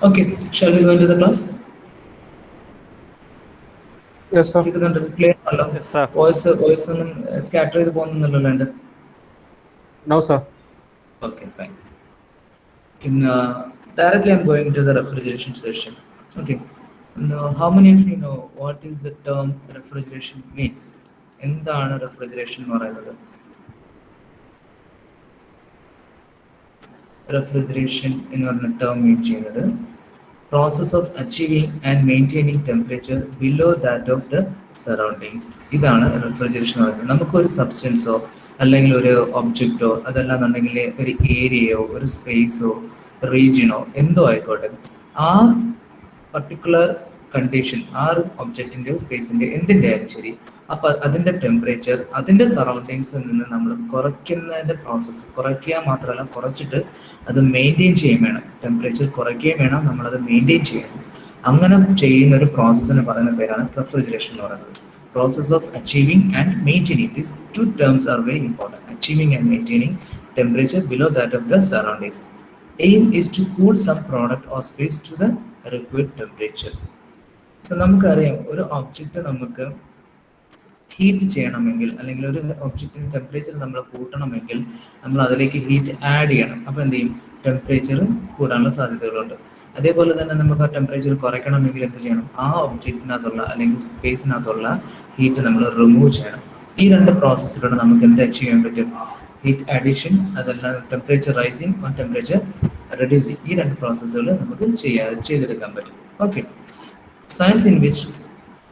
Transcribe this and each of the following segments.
Okay, shall we go into the class? Yes, sir. കേൾക്കുന്നുണ്ട്, clear ആണല്ലോ? Yes, sir. Voice ഒന്നും scatter ചെയ്ത് പോകുന്നില്ലല്ലോ എൻ്റെ? No, sir. Okay, fine. Directly I'm going to the refrigeration session. Okay. Now, how many of you know what is the term refrigeration means? എന്താണ് refrigeration എന്ന് പറയുന്നത്? Refrigeration എന്ന് പറഞ്ഞ term മീൻ ചെയ്യുന്നത് process of achieving and maintaining temperature below that of the surroundings. ഇതാണ് refrigeration എന്ന് പറയുന്നത്. നമുക്കൊരു സബ്സ്റ്റൻസോ അല്ലെങ്കിൽ ഒരു ഒബ്ജക്റ്റോ അതല്ലാന്നുണ്ടെങ്കിൽ ഒരു ഏരിയയോ ഒരു സ്പേസോ റീജിയനോ എന്തോ ആയിക്കോട്ടെ, ആ പർട്ടിക്കുലർ കണ്ടീഷൻ ആ ഒരു ഒബ്ജക്റ്റിൻ്റെയോ സ്പേസിൻ്റെ എന്തിൻ്റെ ആയാലും ശരി, അപ്പോൾ അതിൻ്റെ ടെമ്പറേച്ചർ അതിൻ്റെ സറൗണ്ടിങ്സിൽ നിന്ന് നമ്മൾ കുറയ്ക്കുന്നതിൻ്റെ പ്രോസസ്സ്, കുറയ്ക്കുക മാത്രമല്ല കുറച്ചിട്ട് അത് മെയിൻറ്റെയിൻ ചെയ്യുകയും വേണം. ടെമ്പറേച്ചർ കുറയ്ക്കുകയും വേണം, നമ്മളത് മെയിൻറ്റെയിൻ ചെയ്യണം. അങ്ങനെ ചെയ്യുന്ന ഒരു പ്രോസസ്സിന് പറയുന്ന പേരാണ് റെഫ്രിജറേഷൻ എന്ന് പറയുന്നത്. Process of achieving and maintaining, these two terms are very important. Achieving and maintaining temperature below that of the surroundings. Aim is to cool some product or space to the required temperature. So നമുക്കറിയാം, ഒരു object നമുക്ക് heat ചെയ്യണമെങ്കിൽ അല്ലെങ്കിൽ ഒരു ഒബ്ജക്റ്റിൻ്റെ temperature നമ്മൾ കൂട്ടണമെങ്കിൽ നമ്മൾ അതിലേക്ക് heat add ചെയ്യണം. അപ്പോൾ എന്ത് ചെയ്യും? ടെമ്പറേച്ചർ കൂടാനുള്ള സാധ്യതകളുണ്ട്. അതേപോലെ തന്നെ നമുക്ക് ആ ടെമ്പറേച്ചർ കുറയ്ക്കണമെങ്കിൽ എന്ത് ചെയ്യണം? ആ ഒബ്ജക്റ്റിനകത്തുള്ള അല്ലെങ്കിൽ സ്പേസിനകത്തുള്ള ഹീറ്റ് നമ്മൾ റിമൂവ് ചെയ്യണം. ഈ രണ്ട് പ്രോസസ്സിലൂടെ നമുക്ക് എന്ത് അച്ചീവ് ചെയ്യാൻ പറ്റും? ഹീറ്റ് അഡീഷൻ, അതല്ല temperature rising or temperature reducing. ഈ രണ്ട് പ്രോസസ്സുകൾ നമുക്ക് ചെയ്തെടുക്കാൻ പറ്റും. Okay. Science in which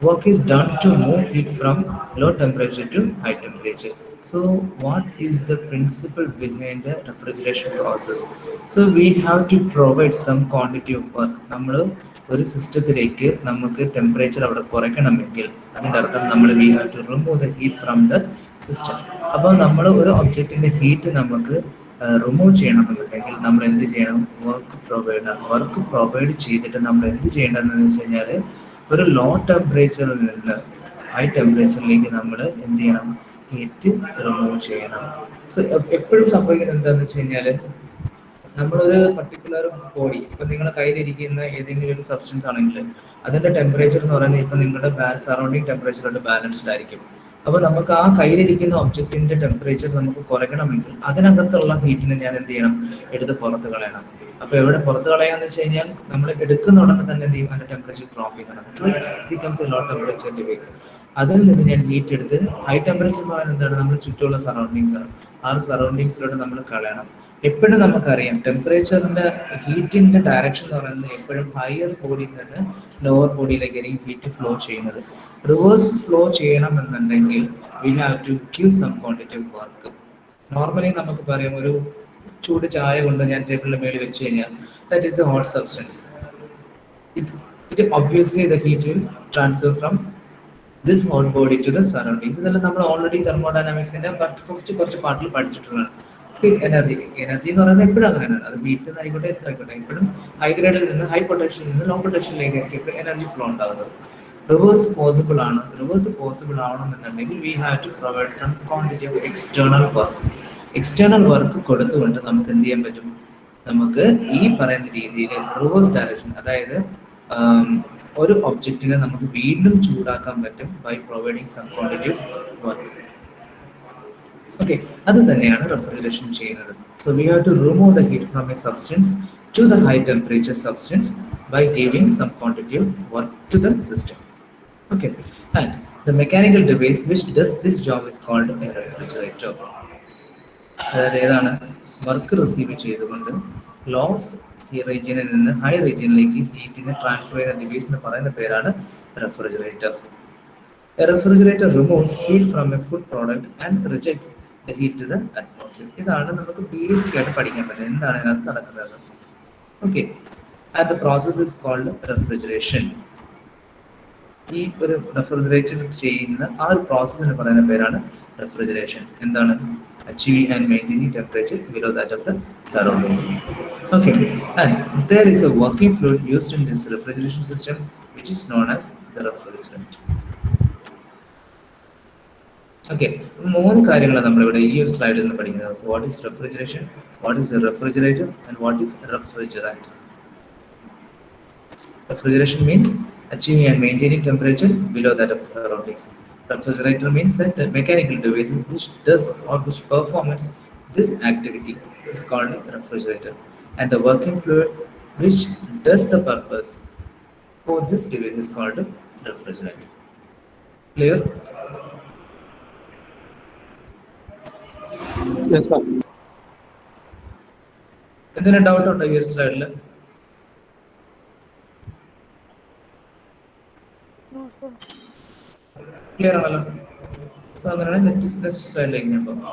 work is done to move heat from low temperature to high temperature. So what is the principle behind the refrigeration process? So we have to provide some quantity of work. നമ്മൾ ഒരു സിസ്റ്റത്തിലേക്ക് നമുക്ക് temperature അവിടെ കുറയ്ക്കണമെങ്കിൽ അതിൻ്റെ അർത്ഥം നമ്മൾ we have to remove the heat from the system. അപ്പോൾ നമ്മൾ ഒരു ഒബ്ജക്റ്റിൻ്റെ ഹീറ്റ് നമുക്ക് റിമൂവ് ചെയ്യണമെന്നുണ്ടെങ്കിൽ നമ്മൾ എന്ത് ചെയ്യണം? വർക്ക് പ്രൊവൈഡ് ചെയ്തിട്ട് നമ്മൾ എന്ത് ചെയ്യേണ്ടതെന്ന് വെച്ച് കഴിഞ്ഞാൽ ഒരു ലോ ടെമ്പറേച്ചറിൽ നിന്ന് ഹൈ ടെമ്പറേച്ചറിലേക്ക് നമ്മൾ എന്ത് ചെയ്യണം? ഹീറ്റ് റിമൂവ് ചെയ്യണം. സോ എപ്പോഴും സംഭവിക്കുന്നത് എന്താണെന്ന് വെച്ച് കഴിഞ്ഞാൽ, നമ്മളൊരു പർട്ടിക്കുലർ ബോഡി, ഇപ്പം നിങ്ങളുടെ കയ്യിലിരിക്കുന്ന ഏതെങ്കിലും ഒരു സബ്സ്റ്റൻസ് ആണെങ്കിൽ അതിൻ്റെ ടെമ്പറേച്ചർ എന്ന് പറയുന്നത് ഇപ്പം നിങ്ങളുടെ സറൗണ്ടിങ് ടെമ്പറേച്ചറായിട്ട് ബാലൻസ്ഡ് ആയിരിക്കും. അപ്പോൾ നമുക്ക് ആ കയ്യിലിരിക്കുന്ന ഒബ്ജക്റ്റിൻ്റെ ടെമ്പറേച്ചർ നമുക്ക് കുറയ്ക്കണമെങ്കിൽ അതിനകത്തുള്ള ഹീറ്റിനെ ഞാൻ എന്ത് ചെയ്യണം? എടുത്ത് പുറത്ത് കളയണം. അപ്പോൾ എവിടെ പുറത്ത് കളയാന്ന് വെച്ച് കഴിഞ്ഞാൽ, നമ്മൾ എടുക്കുന്ന ഉടനെ തന്നെ എന്ത് ചെയ്യും? അതിൻ്റെ ടെമ്പറേച്ചർ ഡ്രോപ്പ് ചെയ്യണം. Becomes a low temperature device. അതിൽ നിന്ന് ഞാൻ ഹീറ്റ് എടുത്ത് ഹൈ ടെമ്പറേച്ചർ എന്ന് പറയുന്നത് എന്താണ്? നമ്മുടെ ചുറ്റുമുള്ള സറൗണ്ടിങ്സ് ആണ്. ആ ഒരു സറൗണ്ടിങ്സിലൂടെ നമ്മൾ കളയണം. എപ്പോഴും നമുക്കറിയാം, ടെമ്പറേച്ചറിൻ്റെ ഹീറ്റിൻ്റെ ഡയറക്ഷൻ എന്ന് പറയുന്നത് എപ്പോഴും ഹയർ ബോഡിയിൽ നിന്ന് ലോവർ ബോഡിയിലേക്കായിരിക്കും ഹീറ്റ് ഫ്ലോ ചെയ്യുന്നത്. റിവേഴ്സ് ഫ്ലോ ചെയ്യണമെന്നുണ്ടെങ്കിൽ we have to give some quantity of work. Normally നമുക്ക് പറയാം, ഒരു ചൂട് ചായ കൊണ്ട് ഞാൻ ടേബിളിൻ്റെ മേളിൽ വെച്ച് കഴിഞ്ഞാൽ that is a hot substance. It obviously the heat will transfer from this hot body to the surroundings. ഇതെല്ലാം നമ്മൾ ഓൾറെഡി തെർമോഡൈനാമിക്സിൻ്റെ ഫസ്റ്റ് കുറച്ച് പാർട്ടിൽ പഠിച്ചിട്ടുള്ളതാണ്. എനർജി എന്ന് പറയുന്നത് എപ്പോഴും അങ്ങനെയാണ്. അത് ഹീറ്റ് ആയിക്കോട്ടെ എന്തായിക്കോട്ടെ, എപ്പോഴും ഹൈ ഗ്രേഡിൽ നിന്ന് ഹൈ പൊട്ടൻഷ്യലിൽ നിന്ന് ലോ പൊട്ടൻഷ്യലിലേക്ക് എപ്പോഴും എനർജി ഫ്ലോ ഉണ്ടാകുന്നത്. റിവേഴ്സ് പോസിബിൾ ആവണമെന്നുണ്ടെങ്കിൽ we have to provide some quantity of external work. External work കൊടുത്തുകൊണ്ട് നമുക്ക് എന്ത് ചെയ്യാൻ പറ്റും? നമുക്ക് ഈ പറയുന്ന രീതിയിൽ റിവേഴ്സ് ഡയറക്ഷൻ, അതായത് ഒരു ഒബ്ജക്റ്റിനെ നമുക്ക് വീണ്ടും ചൂടാക്കാൻ പറ്റും by providing some quantity of work. Okay, അത് തന്നെയാണ് റെഫ്രിജറേഷൻ ചെയ്യുന്നത്. So we have to remove the heat from a substance to the high temperature substance by giving some quantity of work to the system. Okay, and the mechanical device which does this job is called a refrigerator. അതായത് ഏതാണ്? Work receive ചെയ്തുകൊണ്ട് loss റീജിയനിൽ നിന്ന് high റീജിയനിലേക്ക് ഹീറ്റിനെ transfer ചെയ്യുന്ന ഡിവൈസിന് പറയുന്ന പേരാണ് refrigerator. A refrigerator removes heat from a food product and rejects the heat to the atmosphere. ഇതാണ് നമുക്ക് ബേസിക് ആയിട്ട് പഠിക്കാൻ പറ്റുന്നത്, എന്താണ് ഇതിനകത്ത് നടക്കുന്നത്. Okay, and the process is called refrigeration. ഈ ഒരു റെഫ്രിജറേഷൻ ചെയ്യുന്ന ആ ഒരു പ്രോസസ്സിന് പറയുന്ന പേരാണ് റെഫ്രിജറേഷൻ. എന്താണ്? achieving and maintaining temperature below that of the surroundings. Okay, and there is a working fluid used in this refrigeration system which is known as the refrigerant. Okay, മൂന്ന് കാര്യങ്ങളാണ് നമ്മളിവിടെ ഈ ഒരു സ്ലൈഡിൽ നിന്ന് പഠിക്കുന്നത്. So what is refrigeration, what is A refrigerator and what is refrigerant. Refrigeration means achieving and maintaining temperature below that of surroundings. Refrigerator means that the mechanical devices which does or which performs this activity is called a refrigerator, and the working fluid which does the purpose for this device is called a refrigerator. Clear? Yes, sir. എന്തെങ്കിലും doubt ഉണ്ടോ ഈ ഒരു സ്ലൈഡിൽ? Clear ആണല്ലോ. So അങ്ങനെയാണ് next സ്ലൈഡിലേക്ക് ഞാൻ പോകും.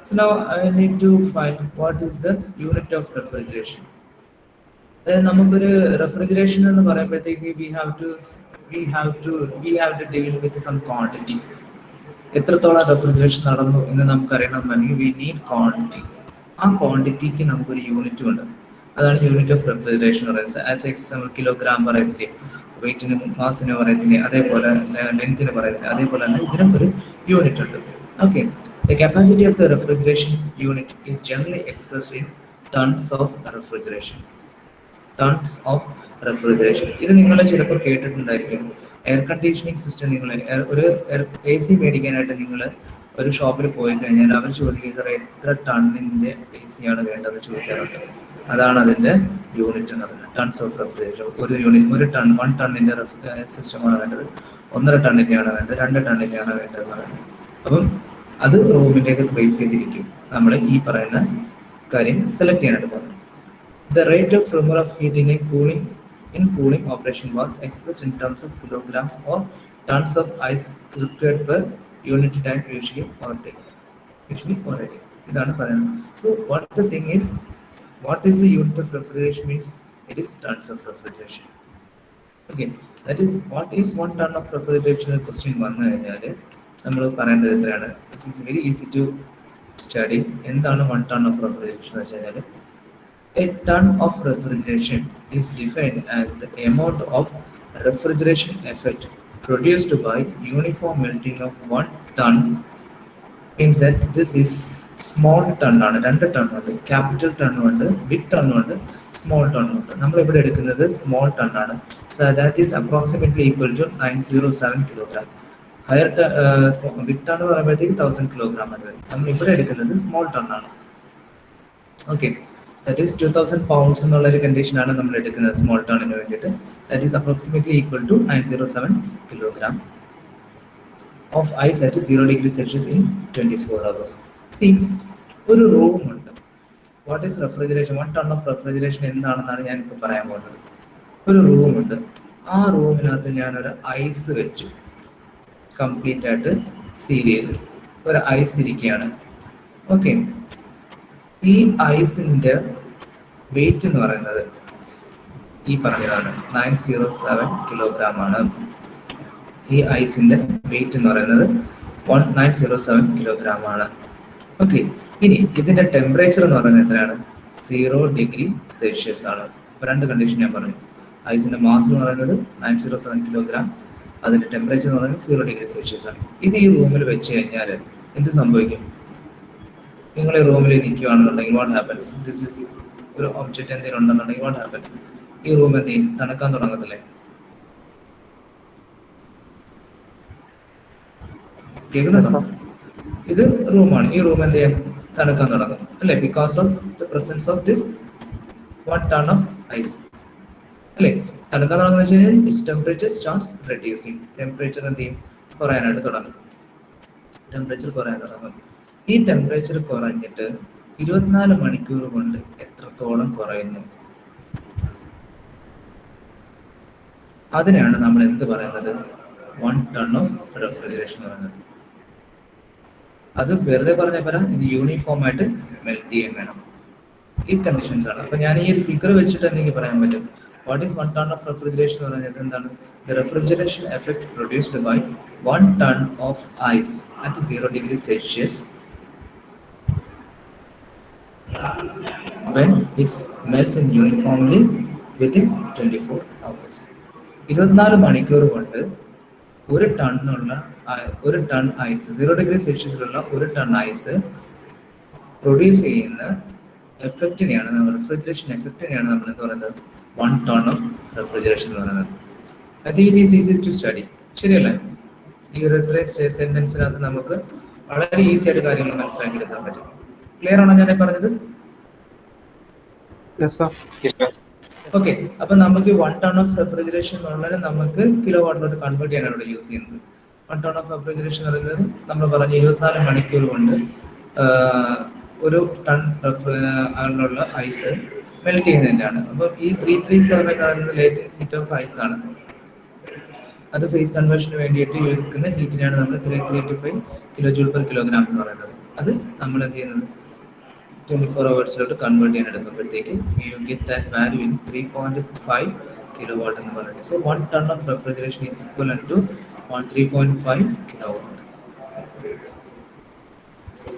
So now I need to find what is the unit of refrigeration. നമുക്കൊരു റെഫ്രിജറേഷൻ എന്ന് പറയുമ്പോഴത്തേക്ക് we have to deal with some quantity. എത്രത്തോളം റെഫ്രിജറേഷൻ നടന്നു എന്ന് നമുക്ക് അറിയണമെന്നുണ്ടെങ്കിൽ വി നീഡ് ക്വാണ്ടിറ്റി. ആ ക്വാണ്ടിറ്റിക്ക് നമുക്കൊരു യൂണിറ്റും ഉണ്ട്. അതാണ് യൂണിറ്റ് ഓഫ് റെഫ്രിജറേഷൻ എന്ന് പറയുന്നത്. ആസ് എക്സാമ്പിൾ കിലോഗ്രാം പറയത്തില്ലേ, വെയിറ്റിന് മാസിന് പറയത്തില്ലേ, അതേപോലെ ലെങ്തിന് പറയത്തില്ലേ, അതേപോലെ തന്നെ ഇതിനും ഒരു യൂണിറ്റ് ഉണ്ട്. Okay, the capacity of the refrigeration unit is generally expressed in tons of refrigeration. Tons of refrigeration ഇത് നിങ്ങൾ ചിലപ്പോൾ കേട്ടിട്ടുണ്ടായിരിക്കും. എയർ കണ്ടീഷനിങ് സിസ്റ്റം നിങ്ങൾ ഒരു AC മേടിക്കാനായിട്ട് നിങ്ങൾ ഒരു ഷോപ്പിൽ പോയി കഴിഞ്ഞാൽ അവർ ചോദിക്കുക സാറേ എത്ര ടണ്ണിൻ്റെ AC ആണ് വേണ്ടതെന്ന് ചോദിക്കാറുണ്ട്. അതാണ് അതിൻ്റെ യൂണിറ്റ് എന്ന് പറയുന്നത്, ടൺസ് ഓഫ് റെഫ്രിജറേഷൻ. ഒരു യൂണിറ്റ്, ഒരു ടൺ, 1 ടണ്ണിൻ്റെ സിസ്റ്റമാണ് വേണ്ടത്, 1.5 ടണ്ണിൻ്റെയാണ് വേണ്ടത്, 2 ടണ്ണിൻ്റെയാണ് വേണ്ടതെന്ന് പറയുന്നത്. അപ്പം അത് റൂമിൻ്റെയൊക്കെ ബേസ് ചെയ്തിരിക്കും നമ്മൾ ഈ പറയുന്ന കാര്യം സെലക്ട് ചെയ്യാനായിട്ട് പോകുന്നത്. The rate of removal of heat in cooling operation was expressed in terms of kilograms or tons of ice required per unit time, usually or day. ഇതാണ് പറയുന്നത്. So what the thing is, what is the unit of refrigeration means? It is tons of refrigeration. Okay, that is what is 1 ton of refrigeration question വന്നു കഴിഞ്ഞാൽ നമ്മൾ പറയേണ്ടത് എത്രയാണ്? It is very easy to study. എന്താണ് 1 ton of refrigeration എന്ന് വെച്ച് കഴിഞ്ഞാൽ a ton of refrigeration is defined as the amount of refrigeration effect produced by uniform melting of 1 ton. Means that this is small ton ആണ്. 2 ton ഉണ്ട്, capital ton ഉണ്ട്, big ton ഉണ്ട്, small ton ഉണ്ട്. നമ്മൾ ഇവിടെ എടുക്കുന്നത് small ton ആണ്. So that is approximately equal to 907 kilogram. Higher big ton എന്ന് പറയുമ്പോഴത്തേക്ക് 1000 കിലോഗ്രാം ആണ് വരും. നമ്മൾ ഇവിടെ എടുക്കുന്നത് സ്മോൾ ടൺ ആണ്. ഓക്കെ, that is 2000 pounds എന്നുള്ള ഒരു കണ്ടീഷനാണ് നമ്മൾ എടുക്കുന്നത് സ്മോൾ ടണ്ണിന് വേണ്ടിയിട്ട്. That is approximately equal to 907 kilogram of ice at 0 degree Celsius in 24 hours. സി, ഒരു റൂമുണ്ട്. What is refrigeration? 1 ton of refrigeration എന്താണെന്നാണ് ഞാനിപ്പോൾ പറയാൻ പോകുന്നത്. ഒരു റൂമുണ്ട്, ആ റൂമിനകത്ത് ഞാനൊരു ഐസ് വെച്ചു, കംപ്ലീറ്റ് ആയിട്ട് സീൽ ചെയ്തു. ഒരു ഐസ് ഇരിക്കുകയാണ്. ഓക്കെ, ഈ ഐസിൻ്റെ വെയിറ്റ് എന്ന് പറയുന്നത് ഈ പറഞ്ഞതാണ് 907 കിലോഗ്രാം ആണ്. ഈ ഐസിൻ്റെ വെയിറ്റ് എന്ന് പറയുന്നത് 907 കിലോഗ്രാം ആണ്. ഓക്കെ, ഇനി ഇതിൻ്റെ ടെമ്പറേച്ചർ എന്ന് പറയുന്നത് എത്രയാണ്? 0 ഡിഗ്രി സെൽഷ്യസ് ആണ്. ഇപ്പോൾ 2 കണ്ടീഷൻ ഞാൻ പറഞ്ഞു. ഐസിൻ്റെ മാസ് എന്ന് പറയുന്നത് 907 കിലോഗ്രാം, അതിൻ്റെ ടെമ്പറേച്ചർ എന്ന് പറയുന്നത് 0 ഡിഗ്രി സെൽഷ്യസ് ആണ്. ഇത് ഈ റൂമിൽ വെച്ച് കഴിഞ്ഞാൽ എന്ത് സംഭവിക്കും? നിങ്ങൾ ഈ റൂമിൽ നിൽക്കുകയാണെന്നുണ്ടെങ്കിൽ വാട്ട് ഹാപ്പൻസ്? ദിസ് ഈസ് ഒരു ഒബ്ജക്റ്റ് എന്തെങ്കിലും ഉണ്ടെന്നുണ്ടെങ്കിൽ വാട്ട് ഹാപ്പൻസ്? ഈ റൂം എന്ത് ചെയ്യും? തണുക്കാൻ തുടങ്ങത്തില്ലേ? കേൾക്കുന്നുണ്ടോ? ഇത് റൂമാണ്. ഈ റൂം എന്ത് ചെയ്യാം? തണുക്കാൻ തുടങ്ങും അല്ലേ? Because of the presence of this 1 ton of ice അല്ലേ? തണുക്കാൻ തുടങ്ങുന്ന വെച്ച് കഴിഞ്ഞാൽ its temperature starts reducing. Temperature എന്ത് ചെയ്യും? കുറയാനായിട്ട് തുടങ്ങും. ടെമ്പറേച്ചർ കുറയാൻ തുടങ്ങും. ഈ ടെമ്പറേച്ചർ കുറഞ്ഞിട്ട് 24 മണിക്കൂർ കൊണ്ട് എത്രത്തോളം കുറയുന്നു, അതിനാണ് നമ്മൾ എന്ത് പറയുന്നത്? 1 ടൺ ഓഫ് റെഫ്രിജറേഷൻ പറയുന്നത്. അത് വെറുതെ പറഞ്ഞ പോലെ ഇത് യൂണിഫോം ആയിട്ട് മെൽറ്റ് ചെയ്യാൻ വേണം. ഈ കണ്ടീഷൻസ് ആണ്. അപ്പൊ ഞാൻ ഈ ഒരു ഫിഗർ വെച്ചിട്ട് എനിക്ക് പറയാൻ പറ്റും what is 1 ton of refrigeration എന്ന് പറയുന്നത് എന്താണ്? The refrigeration effect produced by 1 ton of ice at 0 degree Celsius when it melts in uniformly within 24 hours. 24 മണിക്കൂർ കൊണ്ട് ഒരു ടൺ ഐസ് 0 ഡിഗ്രി സെൽഷ്യസിലുള്ള ഒരു ടൺ ഐസ് പ്രൊഡ്യൂസ് ചെയ്യുന്ന എഫക്റ്റിനെയാണ് റെഫ്രിജറേഷൻ എഫക്റ്റിനെയാണ് നമ്മൾ എന്ത് പറയുന്നത് 1 ടൺ ഓഫ് റെഫ്രിജറേഷൻ എന്ന് പറയുന്നത്. I think it is easy to study. ശരിയല്ലേ? ഈ ഒരു ഇത്രയും സെന്റൻസിനകത്ത് നമുക്ക് വളരെ ഈസി ആയിട്ട് കാര്യങ്ങൾ മനസ്സിലാക്കിയെടുക്കാൻ പറ്റും. ക്ലിയർ ആണോ ഞാൻ പറഞ്ഞത്? Yes, sir. ഓക്കെ. അപ്പൊ നമുക്ക് 1 ടൺ ഓഫ് റെഫ്രിജറേഷൻ എന്നുള്ളത് നമുക്ക് കിലോ വാട്ടിലോട്ട് കൺവേർട്ട് ചെയ്യാനാണ് ഇവിടെ യൂസ് ചെയ്യുന്നത്. 1 ടൺ ഓഫ് റെഫ്രിജറേഷൻ എന്ന് പറയുന്നത് നമ്മൾ പറഞ്ഞ 24 മണിക്കൂർ കൊണ്ട് ഒരു ടൺ അതിലുള്ള ഐസ് മെൽറ്റ് ചെയ്യുന്നതിൻ്റെയാണ്. അപ്പം ഈ 337 എന്ന് പറയുന്നത് ലേറ്റന്റ് ഹീറ്റ് ഓഫ് ഐസ് ആണ്. അത് ഫേസ് കൺവേർഷന് വേണ്ടിയിട്ട് എടുക്കുന്ന ഹീറ്റിനാണ് നമ്മൾ 385 കിലോ ജൂൾ പെർ കിലോഗ്രാം എന്ന് പറയുന്നത്. അത് നമ്മൾ എന്ത് ചെയ്യുന്നത് 24 hours കൺവേർട്ട് ചെയ്യാൻ എടുക്കുമ്പോഴത്തേക്ക് you get that value in 3.5 kilowatt എന്ന് പറയുന്നത്. So 1 ton of refrigeration is equivalent to 3.5 kilowatt.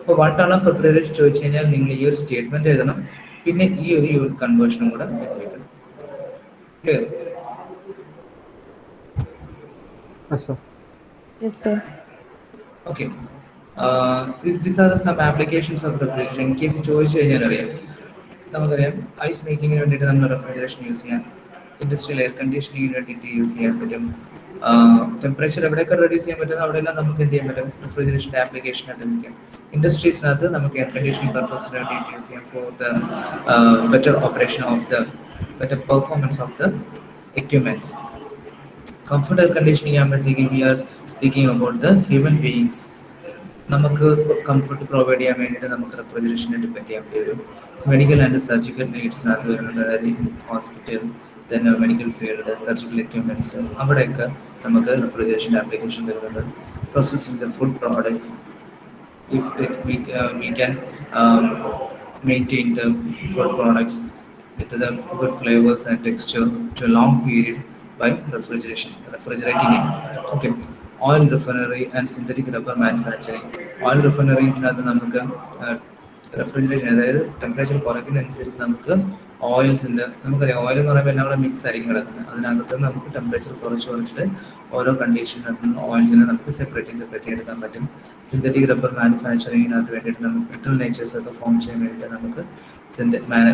അപ്പോൾ 1 ടൺ ഓഫ് റെഫ്രിജറേഷൻ ചോദിച്ചു കഴിഞ്ഞാൽ നിങ്ങൾ ഈ ഒരു സ്റ്റേറ്റ്മെന്റ് എഴുതണം, പിന്നെ ഈ ഒരു യൂണിറ്റ് കൺവേർഷനും കൂടെ എഴുതിക്കണം. Clear? Yes, sir. Yes, sir. Okay. These are some applications of refrigeration. In case ചോദിച്ചു കഴിഞ്ഞാൽ അറിയാം, നമുക്കറിയാം ഐസ് മേക്കിങ്ങിന് വേണ്ടിയിട്ട് നമ്മൾ റെഫ്രിജറേഷൻ യൂസ് ചെയ്യാം, ഇൻഡസ്ട്രിയൽ എയർ കണ്ടീഷനിങ്ങിന് വേണ്ടിയിട്ട് യൂസ് ചെയ്യാൻ പറ്റും, ടെമ്പറേച്ചർ എവിടെയൊക്കെ റെഡ്യൂസ് ചെയ്യാൻ പറ്റുന്ന അവിടെയെല്ലാം നമുക്ക് എന്ത് ചെയ്യാൻ പറ്റും, റെഫ്രിജറേഷൻ്റെ ആപ്ലിക്കേഷൻ ആയിട്ട് നിൽക്കാം. ഇൻഡസ്ട്രീസിനകത്ത് നമുക്ക് എയർ കണ്ടീഷനിങ് പർപ്പസിന് വേണ്ടിയിട്ട് യൂസ് ചെയ്യാം for the better operation of the better performance of the equipments. Comfort air conditioning ആകുമ്പോഴത്തേക്കും we are speaking about the human beings. നമുക്ക് കംഫർട്ട് പ്രൊവൈഡ് ചെയ്യാൻ വേണ്ടിയിട്ട് നമുക്ക് റെഫ്രിജറേഷനെ ഡിപ്പെൻഡ് ചെയ്യാൻ വരും. മെഡിക്കൽ ആൻഡ് സർജിക്കൽ എയ്ഡ്സിനകത്ത് വരുന്നുണ്ട്, അതായത് hospital, then medical field, surgical equipments, അവിടെയൊക്കെ നമുക്ക് റെഫ്രിജറേഷൻ ആപ്ലിക്കേഷൻ വരുന്നുണ്ട്. Processing the food products, if we can maintain the food products with the good flavors and texture to a long period by refrigerating it. Okay. Oil refinery and synthetic rubber manufacturing. Oil refinery ഇതിനകത്ത് നമുക്ക് refrigeration, അതായത് temperature കുറയ്ക്കുന്നതനുസരിച്ച് നമുക്ക് ഓയിൽസിൻ്റെ, നമുക്കറിയാം oil എന്ന് പറയുമ്പോൾ എല്ലാം കൂടെ mix ആയിരിക്കും കിടക്കുന്നത്. അതിനകത്ത് നമുക്ക് ടെമ്പറേച്ചർ കുറച്ചിട്ട് ഓരോ കണ്ടീഷനകത്ത് ഓയിൽസിനെ നമുക്ക് സെപ്പറേറ്റ് എടുക്കാൻ പറ്റും. സിന്തറ്റിക് റബ്ബർ മാനുഫാക്ചറിങ്ങിനകത്ത് വേണ്ടിയിട്ട് നമുക്ക് മെറ്റൽ നേച്ചേഴ്സ് ഒക്കെ ഫോം ചെയ്യാൻ വേണ്ടിയിട്ട് നമുക്ക്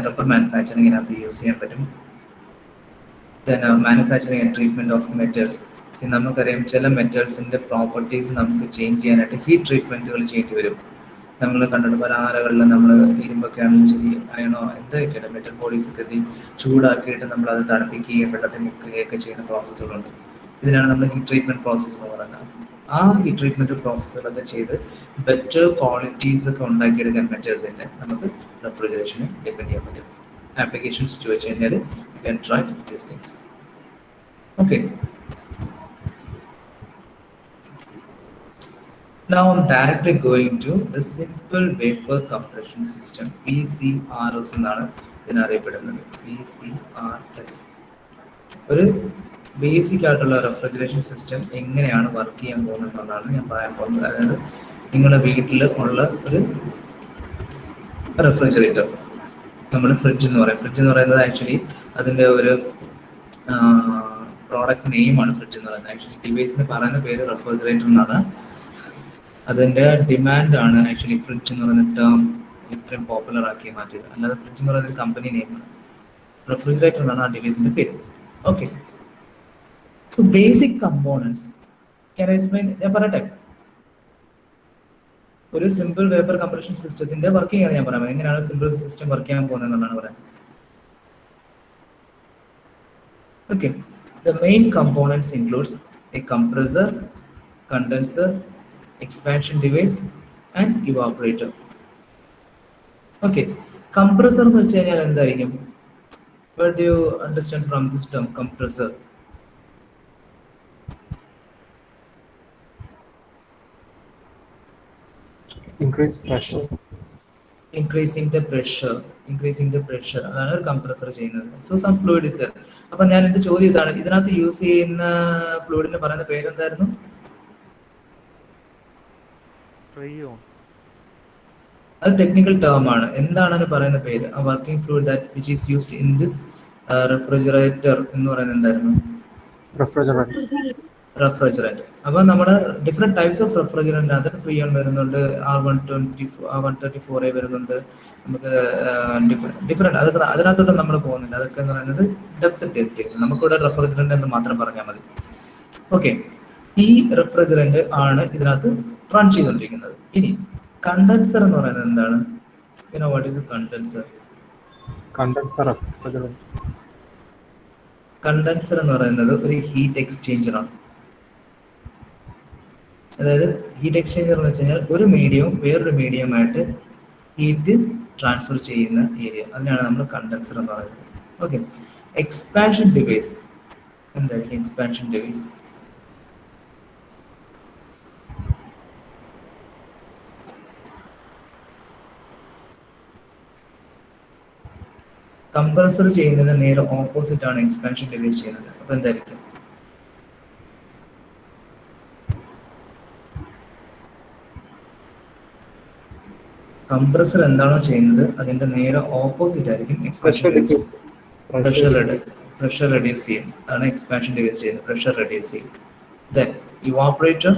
റബ്ബർ മാനുഫാക്ചറിങ്ങിനകത്ത് യൂസ് ചെയ്യാൻ പറ്റും. Then manufacturing and treatment of metals. നമുക്കറിയാം ചില മെറ്റൽസിൻ്റെ പ്രോപ്പർട്ടീസ് നമുക്ക് ചേഞ്ച് ചെയ്യാനായിട്ട് ഹീറ്റ് ട്രീറ്റ്മെൻറ്റുകൾ ചെയ്യേണ്ടി വരും. നമ്മൾ കണ്ടിട്ട് പല ആലകളിൽ നമ്മൾ ഇരുമ്പൊക്കെ ആണെങ്കിലും ശരി, അയണോ എന്തൊക്കെയാണ് മെറ്റൽ ബോഡീസ് ഒക്കെ ചൂടാക്കിയിട്ട് നമ്മളത് തണുപ്പിക്കുകയും വെള്ളത്തിൽ മുക്കുകയൊക്കെ ചെയ്യുന്ന പ്രോസസ്സുകളുണ്ട്. ഇതിനാണ് നമ്മൾ ഹീറ്റ് ട്രീറ്റ്മെൻറ്റ് പ്രോസസ്സ് എന്ന് പറയുന്നത്. ആ ഹീറ്റ് ട്രീറ്റ്മെൻറ്റ് പ്രോസസ്സുകളൊക്കെ ചെയ്ത് ബെറ്റർ ക്വാളിറ്റീസ് ഒക്കെ ഉണ്ടാക്കിയെടുക്കാൻ മെറ്റൽസിൻ്റെ നമുക്ക് റെഫ്രിജറേഷന് ഡിപ്പെൻഡ് ചെയ്യാൻ പറ്റും. ആപ്ലിക്കേഷൻസ് ചോദിച്ചു കഴിഞ്ഞാൽ you can try these things. Okay. Now I'm directly going to the simple vapor compression system, PCRS എന്നാണ് ഇതിനറിയപ്പെടുന്നത്. PCRS ഒരു ബേസിക് ആയിട്ടുള്ള റെഫ്രിജറേഷൻ സിസ്റ്റം എങ്ങനെയാണ് വർക്ക് ചെയ്യാൻ പോകുന്നത് എന്നുള്ളതാണ് ഞാൻ പറയാൻ പോകുന്നത്. അതായത് നിങ്ങളുടെ വീട്ടിൽ ഉള്ള ഒരു റെഫ്രിജറേറ്റർ, നമ്മൾ ഫ്രിഡ്ജ് എന്ന് പറയും. ഫ്രിഡ്ജ് എന്ന് പറയുന്നത് ആക്ച്വലി അതിൻ്റെ ഒരു പ്രോഡക്റ്റ് നെയിമാണ് ഫ്രിഡ്ജ് എന്ന് പറയുന്നത്. ആക്ച്വലി ഡിവൈസിന് പറയുന്ന പേര് റെഫ്രിജറേറ്റർ എന്നാണ്. അതിൻ്റെ ഡിമാൻഡാണ് ആക്ച്വലി ഫ്രിഡ്ജ് എന്ന് പറയുന്ന ടേം ഇത്രയും പോപ്പുലർ ആക്കി മാറ്റിയത്. അല്ലാതെ ഫ്രിഡ്ജ് എന്ന് പറയുന്ന ഒരു കമ്പനി നെയിമാണ്. റെഫ്രിജറേറ്റർ എന്നാണ് ആ ഡിവൈസിൻ്റെ പേര്. Okay. So basic components can I explain? ഞാൻ പറയട്ടെ. ഒരു സിമ്പിൾ വേപ്പർ കംപ്രഷൻ സിസ്റ്റത്തിന്റെ വർക്കിംഗ് ആണ് ഞാൻ പറയുന്നത്. എങ്ങനെയാണ് സിമ്പിൾ സിസ്റ്റം വർക്ക് ചെയ്യാൻ പോകുന്നത് എന്നുള്ളതാണ് പറയുന്നത്. Okay. The main components includes A compressor, condenser, expansion device and evaporator. Okay, compressor എന്ന് വെച്ച് കഴിഞ്ഞാൽ എന്തായിരിക്കും? What do you understand from this term compressor? Increase pressure. Increasing the pressure അതാണ് ഒരു കംപ്രസർ ചെയ്യുന്നത്. So some fluid is there. അപ്പൊ ഞാൻ എന്റെ ചോദ്യം ഇതാണ്, ഇതിനകത്ത് യൂസ് ചെയ്യുന്ന ഫ്ലൂയിഡിന് പറയുന്ന പേരെന്തായിരുന്നു? അത് ടെക്നിക്കൽ ടേം ആണ്. എന്താണ് അതിന് പറയുന്ന പേര്? ആ working fluid that which is used in this refrigerator എന്ന് പറയുന്നത് എന്തായിരുന്നു? റെഫ്രിജറൻറ്റ്. അപ്പോൾ നമ്മുടെ ഡിഫറെൻറ്റ് ടൈപ്സ് ഓഫ് റെഫ്രിജറൻറ്റ് അത് ഫ്രീ ഓൺ വരുന്നുണ്ട്, R134A വരുന്നുണ്ട്, നമുക്ക് ഡിഫറെൻറ്റ് അതൊക്കെ അതിനകത്തോട്ട് നമ്മൾ പോകുന്നില്ല. അതൊക്കെ എന്ന് പറയുന്നത് ഡെപ്ത് ഡെപ്റ്റേഷൻ. നമുക്കിവിടെ റെഫ്രിജറൻറ്റ് എന്ന് മാത്രം പറഞ്ഞാൽ മതി. ഓക്കെ, ഈ റെഫ്രിജറൻറ്റ് ആണ് ഇതിനകത്ത് റൺ ചെയ്തുകൊണ്ടിരിക്കുന്നത്. ഇനി കണ്ടൻസർ എന്ന് പറയുന്നത് എന്താണ്? What is A condenser? Condenser എന്ന് പറയുന്നത് ഒരു ഹീറ്റ് എക്സ്ചേഞ്ചറാണ്. അതായത് ഹീറ്റ് എക്സ്ചേഞ്ചർ എന്ന് വെച്ച് കഴിഞ്ഞാൽ ഒരു മീഡിയവും വേറൊരു മീഡിയമായിട്ട് ഹീറ്റ് ട്രാൻസ്ഫർ ചെയ്യുന്ന ഏരിയ, അതിനാണ് നമ്മൾ കണ്ടൻസർ എന്ന് പറയുന്നത്. ഓക്കെ, എക്സ്പാൻഷൻ ഡിവൈസ് എന്തായിരിക്കും? എക്സ്പാൻഷൻ ഡിവൈസ് കംപ്രസർ ചെയ്യുന്നതിന് നേരെ ഓപ്പോസിറ്റ് ആണ് എക്സ്പാൻഷൻ ഡിവൈസ് ചെയ്യുന്നത്. അപ്പൊ എന്തായിരിക്കും? കംപ്രസർ എന്താണോ ചെയ്യുന്നത് അതിന്റെ നേരെ ഓപ്പോസിറ്റ് ആയിരിക്കും എക്സ്പാൻഷൻ ഡിവൈസ്. പ്രഷർ റെഡ്യൂസ് ചെയ്യും, അതാണ് എക്സ്പാൻഷൻ ഡിവൈസ് ചെയ്യുന്നത്. പ്രഷർ റെഡ്യൂസ് ചെയ്യും. Then evaporator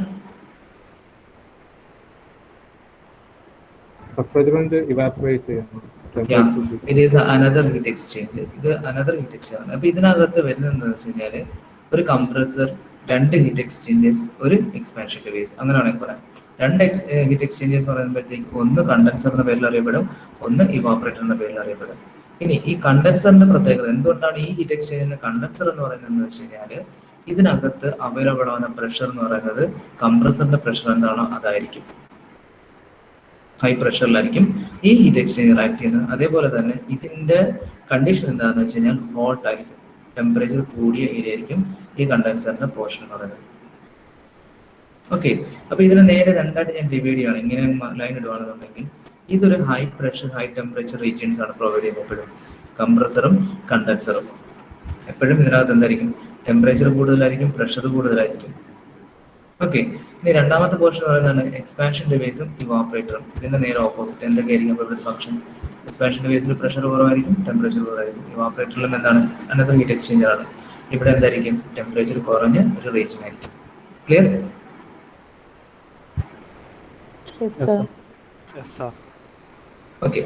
it is another heat exchange. ഇത് അനദർ ഹീറ്റ് എക്സ്ചേഞ്ച് ആണ്. അപ്പൊ ഇതിനകത്ത് വരുന്നത് എന്താണെന്ന് വെച്ച് കഴിഞ്ഞാല് ഒരു കംപ്രസർ, രണ്ട് ഹീറ്റ് എക്സ്ചേഞ്ചേഴ്സ്, ഒരു എക്സ്പാൻഷൻ ഡിവൈസ്, അങ്ങനെ വേണമെങ്കിൽ പറയാം. രണ്ട് ഹീറ്റ് എക്സ്ചേഞ്ചേഴ്സ് പറയുമ്പോഴത്തേക്ക് ഒന്ന് കണ്ടൻസർ എന്ന പേരിൽ അറിയപ്പെടും, ഒന്ന് ഇവാപ്പറേറ്റർ എന്ന പേരിൽ അറിയപ്പെടും. ഇനി ഈ കണ്ടൻസറിന്റെ പ്രത്യേകത എന്തുകൊണ്ടാണ് ഈ ഹീറ്റ് എക്സ്ചേഞ്ചിന് കണ്ടൻസർ എന്ന് പറയുന്നത് എന്ന് വെച്ച് കഴിഞ്ഞാൽ ഇതിനകത്ത് അവൈലബിൾ ആവുന്ന പ്രഷർ എന്ന് പറയുന്നത് കംപ്രസറിന്റെ പ്രഷർ എന്താണോ അതായിരിക്കും, ഹൈ പ്രഷറിലായിരിക്കും ഈ ഹീറ്റ് എക്സ്ചേഞ്ചർ ആക്ട് ചെയ്യുന്നത്. അതേപോലെ തന്നെ ഇതിന്റെ കണ്ടീഷൻ എന്താണെന്ന് വെച്ച് കഴിഞ്ഞാൽ ഹോട്ട് ആയിരിക്കും, ടെമ്പറേച്ചർ കൂടിയ ഏരിയ ആയിരിക്കും ഈ കണ്ടൻസറിന്റെ പോർഷൻ എന്ന് പറയുന്നത്. ഓക്കെ, അപ്പൊ ഇതിനെ നേരെ രണ്ടായിട്ട് ഞാൻ ഡിവൈഡ് ചെയ്യണം. ഇങ്ങനെ ലൈൻ ഇടുകയാണെന്നുണ്ടെങ്കിൽ ഇതൊരു high pressure high temperature regions ആണ് പ്രൊവൈഡ് ചെയ്യുന്നത്. എപ്പോഴും കംപ്രസറും കണ്ടൻസറും എപ്പോഴും ഇതിനകത്ത് എന്തായിരിക്കും? ടെമ്പറേച്ചർ കൂടുതലായിരിക്കും, പ്രഷർ കൂടുതലായിരിക്കും. ഓക്കെ, ഇനി രണ്ടാമത്തെ പോർഷൻ എന്ന് പറയുന്നത് എക്സ്പാൻഷൻ ഡിവൈസും ഇവാപ്പറേറ്ററും. ഇതിന്റെ നേരെ ഓപ്പോസിറ്റ് എന്തൊക്കെയായിരിക്കും അപ്പോൾ ഇവിടുത്തെ ഫംഗ്ഷൻ? എക്സ്പാൻഷൻ ഡിവൈസിൽ പ്രഷർ കുറവായിരിക്കും, ടെമ്പറേച്ചർ കുറവായിരിക്കും. ഇവാപ്പറേറ്ററിലും എന്താണ്? അനദർ ഹീറ്റ് എക്സ്ചേഞ്ചർ ആണ്. ഇവിടെ എന്തായിരിക്കും? ടെമ്പറേച്ചർ കുറഞ്ഞ ഒരു റീജിയൻ ആയിരിക്കും. ക്ലിയർ? ഓക്കെ,